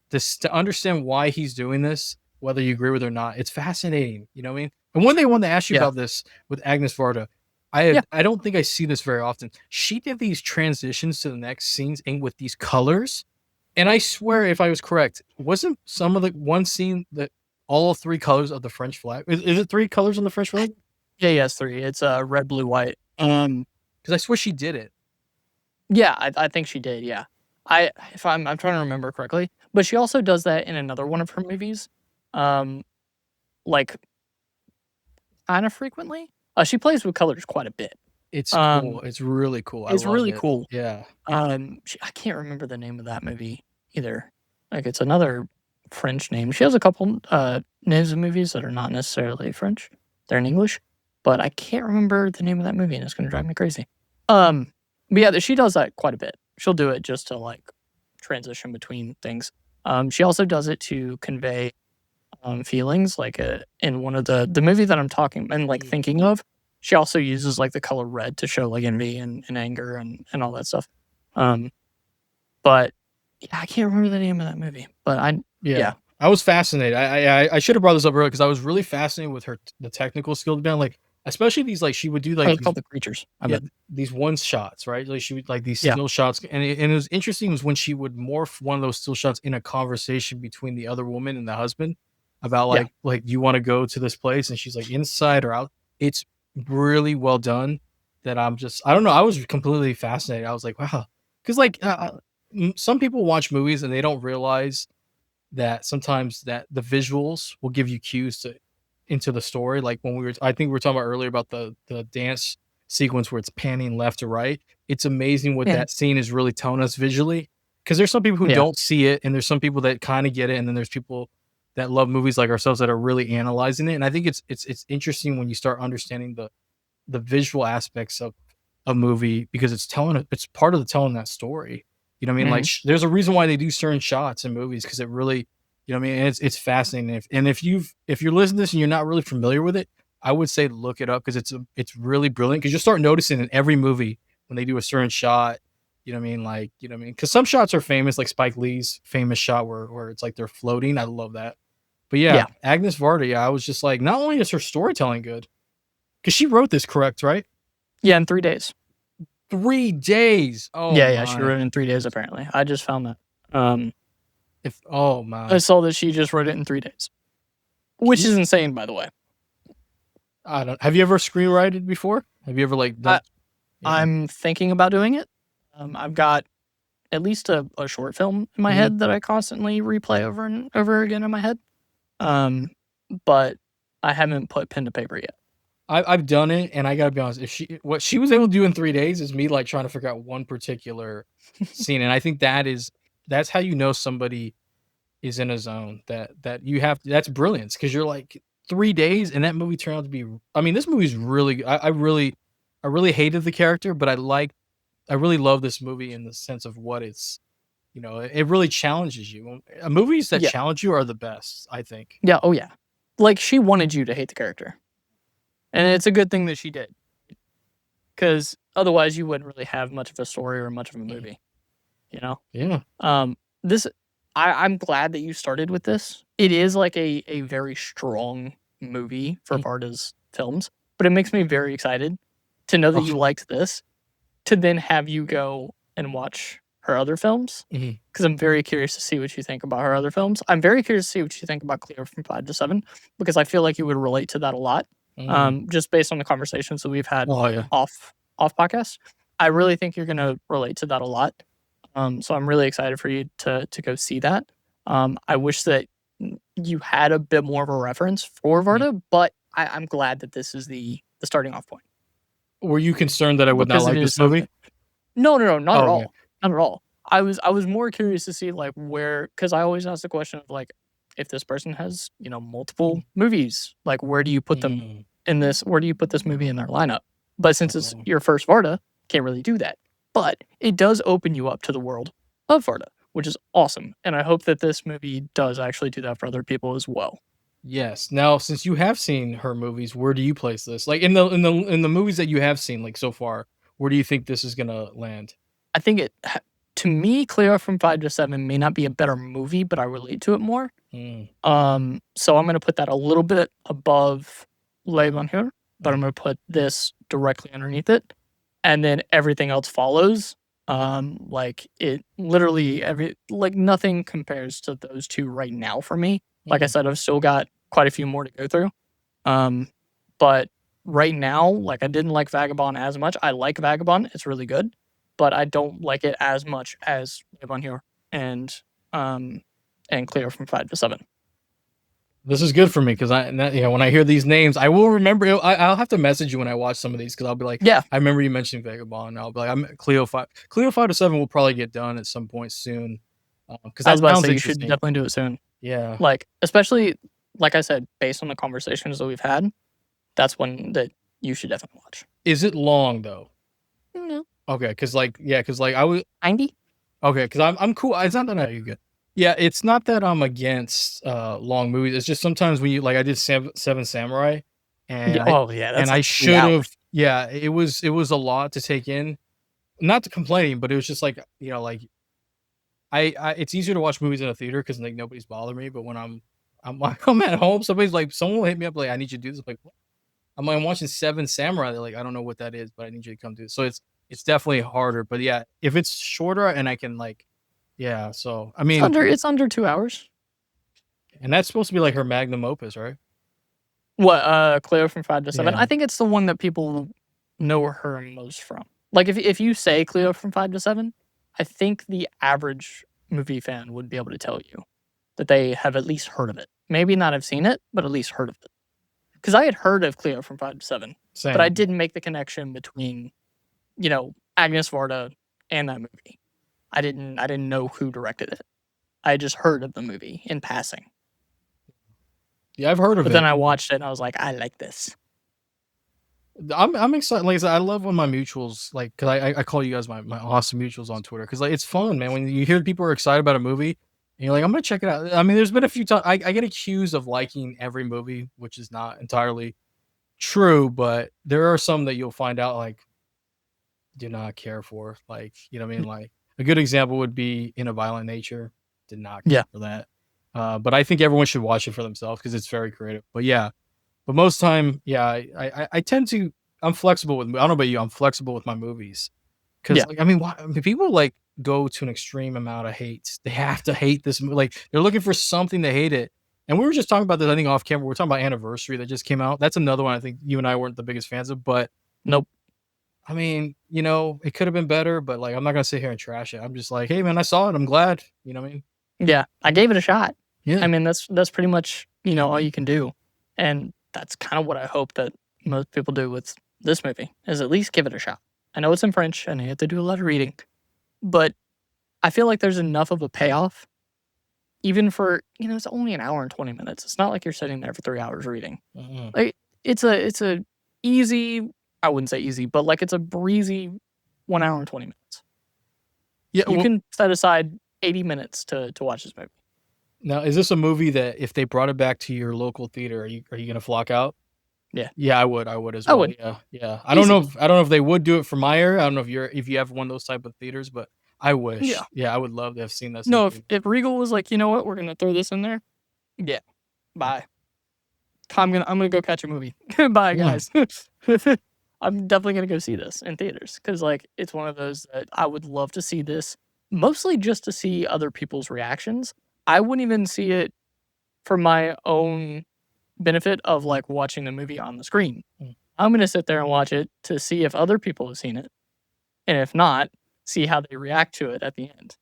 this to understand why he's doing this, whether you agree with it or not. It's fascinating. You know what I mean? And one thing I wanted to ask you Yeah. about this with Agnes Varda, I don't think I see this very often. She did these transitions to the next scenes and with these colors. And I swear, if I was correct, wasn't some of the one scene that all three colors of the French flag? Is it three colors on the French flag? Yeah, it's 3. It's red, blue, white. Because I swear she did it. Yeah, I think she did. Yeah, if I'm trying to remember correctly, but she also does that in another one of her movies, um, like kind of frequently. She plays with colors quite a bit. It's Um, cool. It's really cool. I it's love really it. cool. Yeah. I can't remember the name of that movie either. Like it's another French name. She has a couple names of movies that are not necessarily French. They're in English, but I can't remember the name of that movie, and it's gonna drive me crazy. But yeah, she does that quite a bit. She'll do it just to like transition between things. She also does it to convey feelings. Like in one of the movie that I'm talking and like thinking of, she also uses like the color red to show like envy and anger and all that stuff. But yeah, I can't remember the name of that movie. But yeah. I was fascinated. I should have brought this up earlier because I was really fascinated with her the technical skill down, like especially these like she would do like It's called The Creatures. these one shots, right? Like she would like these Yeah. still shots, and it was interesting was when she would morph one of those still shots in a conversation between the other woman and the husband about Yeah. like you want to go to this place, and she's like inside or out. It's really well done. That I don't know. I was completely fascinated. I was like, wow, because like some people watch movies and they don't realize that sometimes that the visuals will give you cues to into the story. Like when I think we were talking about earlier about the dance sequence where it's panning left to right. It's amazing what Yeah. that scene is really telling us visually. Because there's some people who Yeah. don't see it, and there's some people that kind of get it, and then there's people that love movies like ourselves that are really analyzing it. And I think it's interesting when you start understanding the visual aspects of a movie because it's part of the telling that story. You know what I mean? Like there's a reason why they do certain shots in movies because it really, you know what I mean? And it's fascinating. If you're listening to this and you're not really familiar with it, I would say look it up because it's really brilliant because you'll start noticing in every movie when they do a certain shot, you know what I mean? Like, you know what I mean? Because some shots are famous, like Spike Lee's famous shot where it's like they're floating. I love that. But yeah, Yeah. Agnes Varda, yeah, I was just like, not only is her storytelling good, because she wrote this, correct, right? Yeah, in 3 days. 3 days. Oh Yeah, she my. wrote it in 3 days apparently. I just found that. Oh I my. saw that she just wrote it in 3 days. Which is insane, by the way. I don't have you ever screenwrited before? Have you ever like done I'm thinking about doing it. I've got at least a short film in my Mhm. head that I constantly replay over and over again in my head. But I haven't put pen to paper yet. I've done it, and I gotta be honest. If what she was able to do in 3 days is me like trying to figure out one particular scene, and I think that's how you know somebody is in a zone that you have. That's brilliance because you're like 3 days, and that movie turned out to be. I mean, this movie's really. I really hated the character, but I really love this movie in the sense of what it's. You know, it really challenges you. Movies that Yeah. challenge you are the best, I think. Yeah. Oh yeah. Like she wanted you to hate the character, and it's a good thing that she did, because otherwise you wouldn't really have much of a story or much of a movie. You know. Yeah. This I'm glad that you started with this. It is like a very strong movie for Varda's films, but it makes me very excited to know that you liked this, to then have you go and watch her other films, because I'm very curious to see what you think about her other films. I'm very curious to see what you think about Clear from 5 to 7, because I feel like you would relate to that a lot, just based on the conversations that we've had Oh yeah. off podcast. I really think you're gonna relate to that a lot. So I'm really excited for you to go see that. I wish that you had a bit more of a reference for Varda, but I'm glad that this is the starting off point Were you concerned that I would not because it like is this so movie? good. No, not Oh, at okay. all, not at all. I was more curious to see like where because I always ask the question of like if this person has multiple movies, like where do you put them Mm. in this? Where do you put this movie in their lineup? But since it's Oh. your first Varda, can't really do that. But it does open you up to the world of Varda, which is awesome. And I hope that this movie does actually do that for other people as well. Yes. Now, since you have seen her movies, where do you place this? Like in the movies that you have seen like so far, where do you think this is gonna land? I think to me, Cleo from 5 to 7 may not be a better movie, but I relate to it more. Mm, So I'm gonna put that a little bit above Le Bonheur, but I'm mm, gonna put this directly underneath it, and then everything else follows. Like it literally nothing compares to those two right now for me. Like I mm. said, I've still got quite a few more to go through. Um, but right now, like I didn't like Vagabond as much. I like Vagabond; it's really good, but I don't like it as much as Le Bonheur and um Cleo from 5 to 7. This is good for me because when I hear these names, I will remember. I'll have to message you when I watch some of these because I'll be like, Yeah, I remember you mentioning Vagabond. And I'll be like, I'm Cleo 5. Cleo 5 to 7 will probably get done at some point soon because I was that about to sounds say you should interesting. definitely do it soon. Yeah. Like, especially like I said, based on the conversations that we've had, that's one that you should definitely watch. Is it long though? No, Okay, because I was 90? okay because I'm cool. It's not that you good. Yeah, it's not that I'm against long movies. It's just sometimes when you like I did Seven Samurai, Yeah. and I Oh yeah, and that's I like 3 hours. should have. Yeah, it was a lot to take in. Not to complaining, but it was just like like I it's easier to watch movies in a theater because like nobody's bothering me. But when I'm I'm at home, someone will hit me up like I need you to do this. I'm like what? I'm watching Seven Samurai. They're like I don't know what that is, but I need you to come do it. So it's definitely harder. But yeah, if it's shorter and I can like yeah. So I mean, It's under 2 hours. and that's supposed to be like her magnum opus, right? What Cleo from 5 to 7? Yeah. I think it's the one that people know her most from. Like if you say Cleo from 5 to 7, I think the average movie fan would be able to tell you that they have at least heard of it. Maybe not have seen it, but at least heard of it. Because I had heard of Cleo from 5 to 7, but I Same. didn't make the connection between Agnes Varda and that movie. I didn't know who directed it. I just heard of the movie in passing. Yeah, I've heard of But then it. I watched it and I was like, I like this. I'm excited. Like I said, I love when my mutuals like because I call you guys my awesome mutuals on Twitter because like it's fun, man. When you hear people are excited about a movie and you're like, I'm gonna check it out. I mean, there's been a few times I get accused of liking every movie, which is not entirely true, but there are some that you'll find out like do not care for. Like, you know what I mean? Like a good example would be In a Violent Nature. Did not care Yeah, for that. But I think everyone should watch it for themselves because it's very creative. But yeah, but most time, yeah, I tend to I'm flexible with I don't know about you, I'm flexible with my movies. Because yeah, like, I mean, why I mean, people, like, go to an extreme amount of hate. They have to hate this movie, like, they're looking for something to hate it. And we were just talking about this, I think, off camera. We are talking about Anniversary that just came out. That's another one I think you and I weren't the biggest fans of, but, nope, I mean, it could have been better, but, like, I'm not gonna sit here and trash it. I'm just like, "Hey, man, I saw it. I'm glad." You know what I mean? yeah. I gave it a shot. Yeah. I mean, that's pretty much all you can do, and that's kind of what I hope that most people do with this movie is at least give it a shot. I know it's in French and you have to do a lot of reading, but I feel like there's enough of a payoff, even for it's only an hour and 20 minutes. It's not like you're sitting there for 3 hours reading. Mhm. Like it's a easy. I wouldn't say easy, but like it's a breezy 1 hour and 20 minutes. Yeah, You well can set aside 80 minutes to watch this movie. now is this a movie that if they brought it back to your local theater, are you gonna flock out? Yeah, Yeah, I would as I well, would yeah, yeah. easy. I don't know if they would do it for my area, I don't know if you have one of those type of theaters, but I Yeah. wish. Yeah, I would love to have seen this in No, if theater. if Regal was like, you know what, we're gonna throw this in there. Yeah, bye. I'm gonna go catch a movie. Bye, Yeah, guys. I'm definitely gonna go see this in theaters because like it's one of those that I would love to see this mostly just to see other people's reactions. I wouldn't even see it for my own benefit of like watching the movie on the screen. mm. I'm gonna sit there and watch it to see if other people have seen it, and if not, see how they react to it at the end.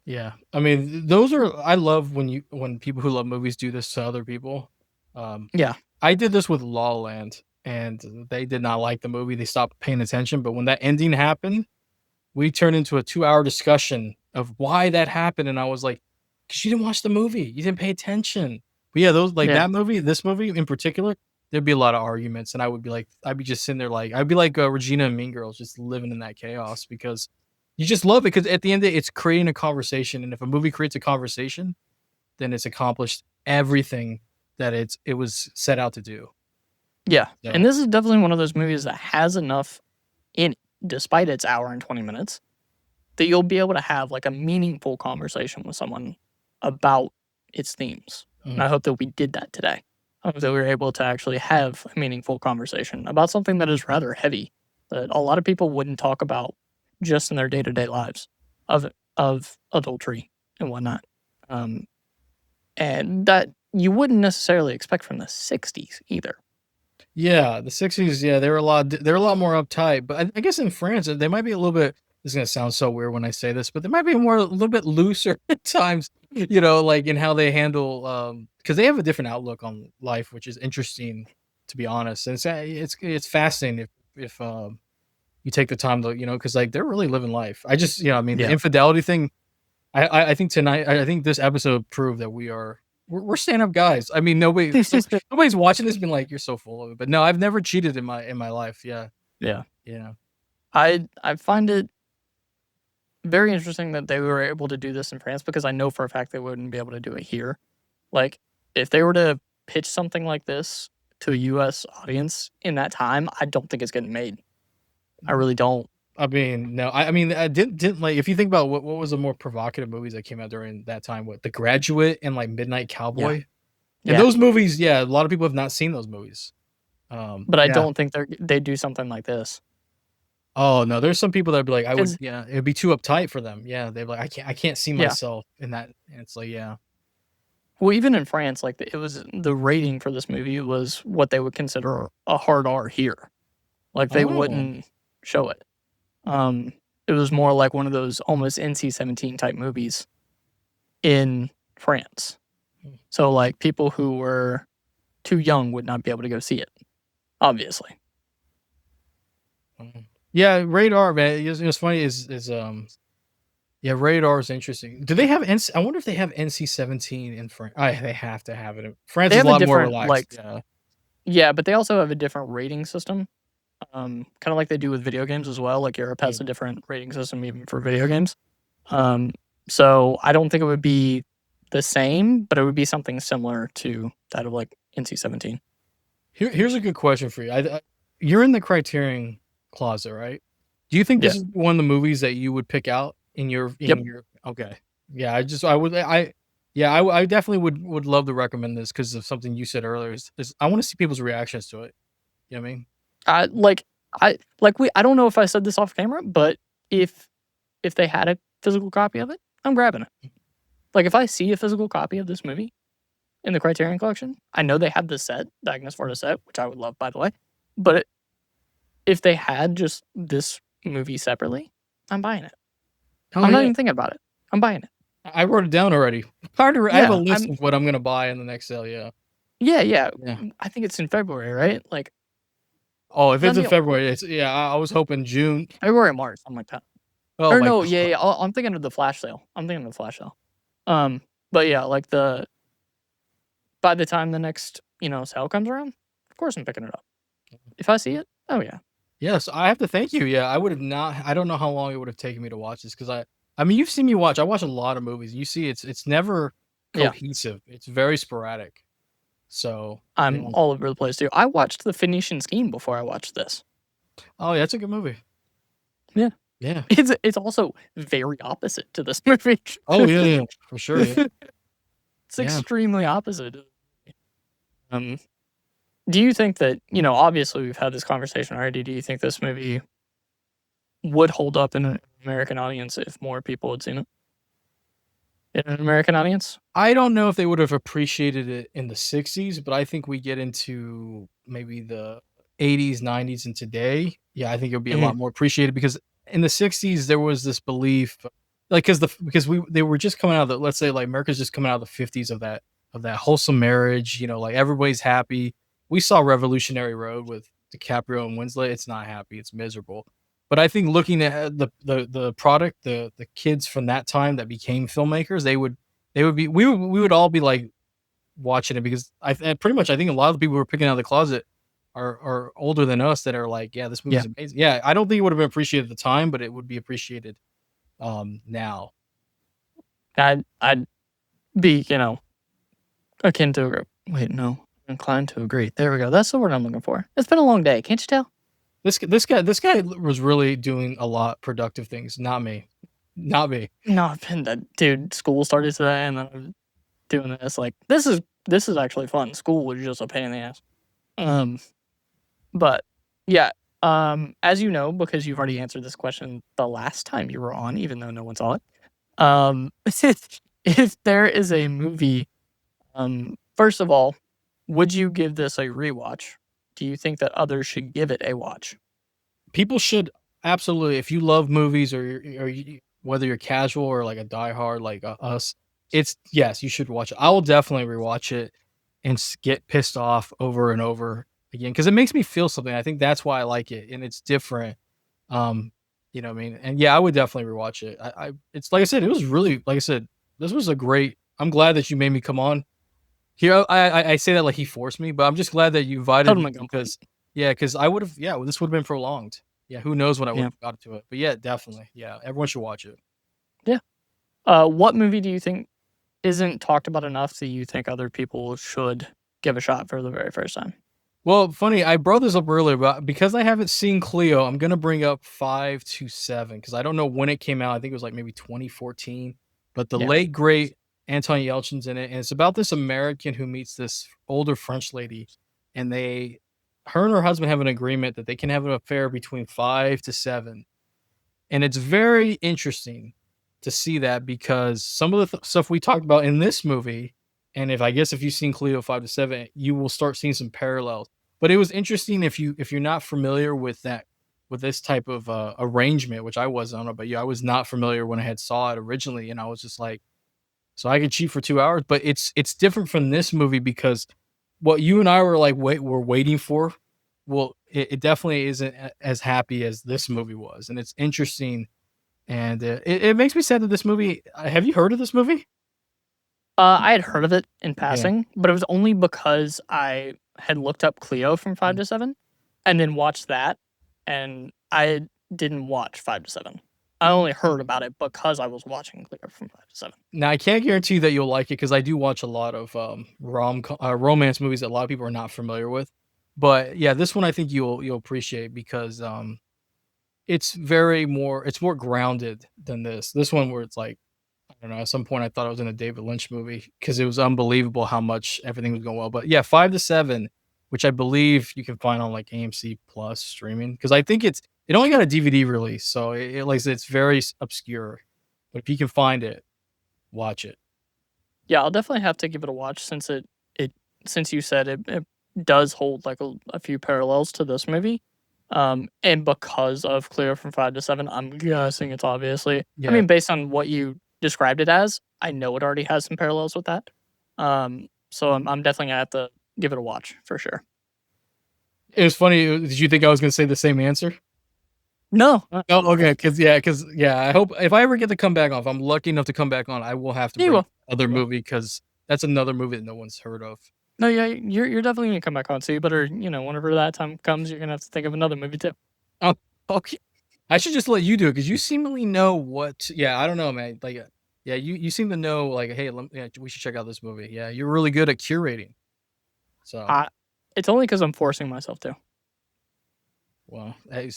Yeah. I mean, those are I love when people who love movies do this to other people. Um, Yeah, I did this with La La Land, and they did not like the movie. They stopped paying attention, but when that ending happened, we turned into a 2-hour discussion of why that happened, and I was like, "'Cause you didn't watch the movie. You didn't pay attention." But yeah, those like yeah, that movie, this movie in particular, there'd be a lot of arguments, and I would be like I'd be just sitting there like I'd be like, Regina and Mean Girls, just living in that chaos because you just love it because at the end of it, it's creating a conversation, and if a movie creates a conversation, then it's accomplished everything that it was set out to do. yeah. And So, this is definitely one of those movies that has enough in it, despite its hour and 20 minutes, that you'll be able to have like a meaningful conversation with someone about its themes. And mm, I hope that we did that today. I hope that we were able to actually have a meaningful conversation about something that is rather heavy that a lot of people wouldn't talk about just in their day to day lives of adultery and whatnot. Um, and that you wouldn't necessarily expect from the 60s either. yeah, the '60s, yeah, they're a lot more uptight, but I guess in France, they might be a little bit this is gonna sound so weird when I say this, but they might be a little bit looser at times, like in how they handle, because they have a different outlook on life, which is interesting, to be honest, and it's fascinating if you take the time to, because like they're really living life. I mean, the Yeah. infidelity thing. I think tonight. I think this episode proved that we're stand up guys. I mean, nobody's watching this, being like, "You're so full of it." But no, I've never cheated in my life. Yeah, Yeah. yeah, I find it very interesting that they were able to do this in France because I know for a fact they wouldn't be able to do it here. Like, if they were to pitch something like this to a US audience in that time, I don't think it's getting made. I really don't. I mean, no, I mean, I didn't like. If you think about what was the more provocative movies that came out during that time, what The Graduate and like Midnight Yeah. Cowboy, and Yeah. those movies, yeah, a lot of people have not seen those movies. But I Yeah. don't think they do something like this. Oh no, there's some people that'd be like, Because yeah, it'd be too uptight for them. Yeah, they're like, I can't see yeah. myself in that. And it's like, yeah. Well, even in France, like it was the rating for this movie was what they would consider a hard R here. Like they Oh. wouldn't show it. Um, it was more like one of those almost NC-17 type movies in France. So like people who were too young would not be able to go see it, obviously. Mhm. Yeah, Radar, man. It's funny yeah, Radar is interesting. Do they have NC? I wonder if they have NC-17 in France. They have to have it. France They is a have a lot more different relaxed. like Yeah. yeah, but they also have a different rating system. Kind of like they do with video games as well. Like Europe has Mm. a different rating system even for video games. Um, so I don't think it would be the same, but it would be something similar to that of like NC-17. Here's a good question for you. You're in the Criterion closet, right? Do you think Yeah. this is one of the movies that you would pick out Yep. in your? Okay. Yeah, I would yeah, I definitely would love to recommend this because of something you said earlier. Is I want to see people's reactions to it. You know what I mean? I like I don't know if I said this off camera, but if if they had a physical copy of it, I'm grabbing it. Like if I see a physical copy of this movie in the Criterion Collection, I know they have the set, the Agnes Varda set, which I would love by the way. But if they had just this movie separately, I'm buying it. Oh I'm not yeah, even thinking about it. I'm buying it. I wrote it down already. I have a Yeah, list I'm of what I'm gonna buy in the next sale. Yeah, yeah, yeah. yeah. I think it's in February, right? Like Oh, if it's done in deal. February, it's yeah. I was hoping June. February, March, something like that. Oh Or my no, god. yeah, yeah. I'm thinking of the flash sale. I'm thinking of the flash sale. But yeah, like the by the time the next, sale comes around, of course I'm picking it up. If I see it, oh yeah. Yes, I have to thank you. Yeah, I would have not. I don't know how long it would have taken me to watch this because I mean, you've seen me watch. I watch a lot of movies. You see, it's never Yeah. cohesive. It's very sporadic. So, I'm all over the place too. I watched The Phoenician Scheme before I watched this. oh yeah, it's a good movie. Yeah. Yeah. It's also very opposite to this movie. Oh yeah, yeah, for sure. Yeah, It's yeah. extremely opposite. Um, do you think that, obviously we've had this conversation already. Do you think this movie would hold up in an American audience if more people had seen it? In an American audience? I don't know if they would have appreciated it in the '60s, but I think we get into maybe the '80s, '90s, and today. Yeah, I think it would be a Mhm. lot more appreciated because in the '60s there was this belief. like because they were just coming out of the, let's say like America's just coming out of the 50s of that wholesome marriage, like everybody's happy. We saw Revolutionary Road with DiCaprio and Winslet. It's not happy, it's miserable. But I think looking at the product, the kids from that time that became filmmakers, they would be we would all be like watching it because pretty much I think a lot of the people who are picking out of the closet are older than us that are like, yeah, this Yeah. movie's amazing. Yeah, I don't think it would have been appreciated at the time, but it would be appreciated now. I'd be, akin to agree. Wait, no. Inclined to agree. There we go. That's the word I'm looking for. It's been a long day. Can't you tell? This guy was really doing a lot productive things, not me. Not me. No, I've been that dude. School started today, and then I'm doing this. Like this is actually fun. School was just a pain in the ass. But yeah. As you know, because you've already answered this question the last time you were on, even though no one saw it. If there is a movie, first of all, would you give this a rewatch? Do you think that others should give it a watch? People should absolutely, if you love movies whether you're casual or like a diehard like us, it's yes, you should watch it. I will definitely rewatch it and get pissed off over and over again because it makes me feel something. I think that's why I like it, and it's different. What I mean? And yeah, I would definitely rewatch it. It's like I said, it was really like I said, this was a great. I'm glad that you made me come on here. I say that like he forced me, but I'm just glad that you invited me Totally because yeah, because I would have this would have been prolonged. Yeah, who knows when I would Yeah. have got to it. But yeah, definitely. Yeah, everyone should watch it. Yeah. What movie do you think isn't talked about enough that you think other people should give a shot for the very first time? Well, funny, I brought this up earlier, but because I haven't seen Cleo, I'm gonna bring up 5 to 7 because I don't know when it came out. I think it was like maybe 2014. But the Yeah. late great Anton Yelchin's in it, and it's about this American who meets this older French lady, and her and her husband have an agreement that they can have an affair between 5 to 7. And it's very interesting to see that because some of the stuff we talked about in this movie, and if you've seen Cleo 5 to 7, you will start seeing some parallels. But it was interesting if you're not familiar with this type of arrangement, which I wasn't, I don't know about you, I was not familiar when I had saw it originally, and I was just like, so I could cheat for 2 hours, but it's different from this movie because what you and I were like we're waiting for, well, it definitely isn't as happy as this movie was, and it's interesting, and it makes me sad that this movie. Have you heard of this movie? I had heard of it in Yeah. passing, but it was only because I had looked up Cleo from 5 to 7 and then watched that, and I didn't watch 5 to 7. I only heard about it because I was watching Cleo from 5 to 7. Now I can't guarantee that you'll like it because I do watch a lot of romance movies that a lot of people are not familiar with, but yeah, this one I think you'll appreciate because it's more grounded than this. This one where it's like I don't know. At some point, I thought I was in a David Lynch movie because it was unbelievable how much everything was going well. But yeah, 5 to 7, which I believe you can find on like AMC Plus streaming because I think it only got a DVD release, so like I said, it's very obscure. But if you can find it, watch it. Yeah, I'll definitely have to give it a watch it since you said it does hold like a few parallels to this movie. And because of Clear from 5 to 7, I'm guessing it's obviously. I Yeah, mean, based on what you described it as, I know it already has some parallels with that. So I'm definitely gonna have to give it a watch for sure. it was funny. Did you think I was going to say the same answer? No, Oh, okay. Because I hope if I ever get to come back on, if I'm lucky enough to come back on, I will have to you bring will. up other You will. movie because that's another movie that no one's heard of. No, yeah, you're definitely gonna come back on. So you better, whenever that time comes, you're gonna have to think of another movie too. Oh, okay. I should just let you do it because you seemingly know what. Yeah, I don't know, man. Like, yeah, you seem to know. Like, hey, yeah, we should check out this movie. Yeah, you're really good at curating. So, I, it's only because I'm forcing myself to. well, hey,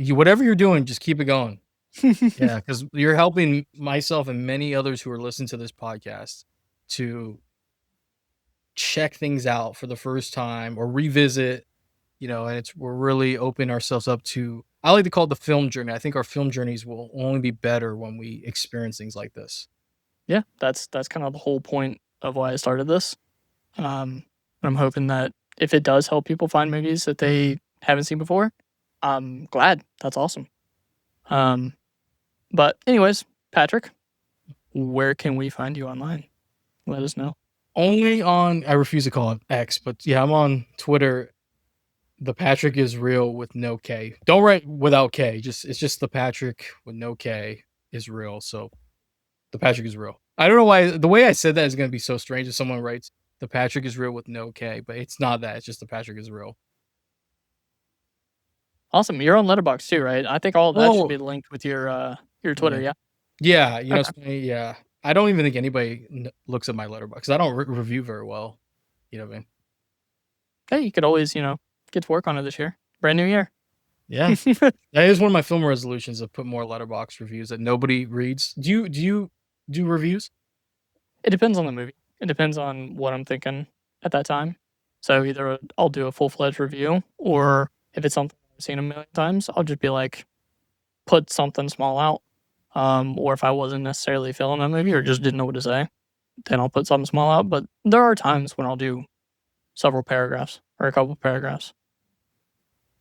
whatever you're doing, just keep it going. Yeah, because you're helping myself and many others who are listening to this podcast to check things out for the first time or revisit. And we're really opening ourselves up to. I like to call it the film journey. I think our film journeys will only be better when we experience things like this. Yeah, that's kind of the whole point of why I started this. And I'm hoping that if it does help people find movies that they haven't seen before, I'm glad. That's awesome. But anyways, Patrick, where can we find you online? Let us know. Only on, I refuse to call it X, but yeah, I'm on Twitter. ThePatric is real with no K. Don't write without K. It's just ThePatric with no K is real. So ThePatric is real. I don't know why the way I said that is going to be so strange if someone writes ThePatric is real with no K, but it's not that. It's just ThePatric is real. Awesome. You're on Letterboxd too, right? I think all of that should Oh, be linked with your Twitter. Yeah. yeah. You know, Okay. it's funny, yeah. I don't even think anybody looks at my Letterboxd. I don't review very well. You know what I mean? Okay. You could always get to work on it this year. Brand new year. Yeah. That is one of my film resolutions, to put more Letterboxd reviews that nobody reads. Do you do reviews? It depends on the movie. It depends on what I'm thinking at that time. So either I'll do a full-fledged review, or if it's something I've seen a million times, I'll just be like, put something small out. Or if I wasn't necessarily feeling that movie or just didn't know what to say, then I'll put something small out. But there are times when I'll do several paragraphs or a couple paragraphs.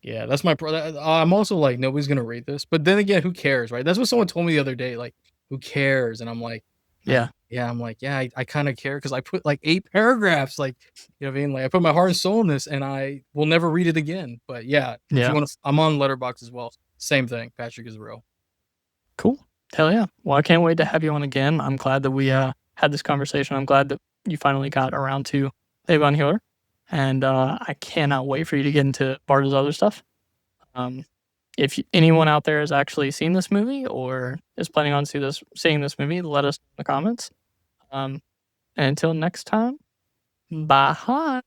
Yeah, that's my I'm also like, nobody's gonna read this, but then again, who cares, right? That's what someone told me the other day. Like, who cares? And I'm like, Yeah. yeah, I'm like, yeah, I kind of care because I put like 8 paragraphs, like, you know what I mean? Like, I put my heart and soul in this, and I will never read it again. But yeah, if you Yeah. want to, I'm on Letterboxd as well. Same thing. Patrick is real. Cool. Hell yeah. Well, I can't wait to have you on again. I'm glad that we had this conversation. I'm glad that you finally got around to Bonheur. And I cannot wait for you to get into Varda's other stuff. If anyone out there has actually seen this movie or is planning on seeing this movie, let us know in the comments. And until next time, bye.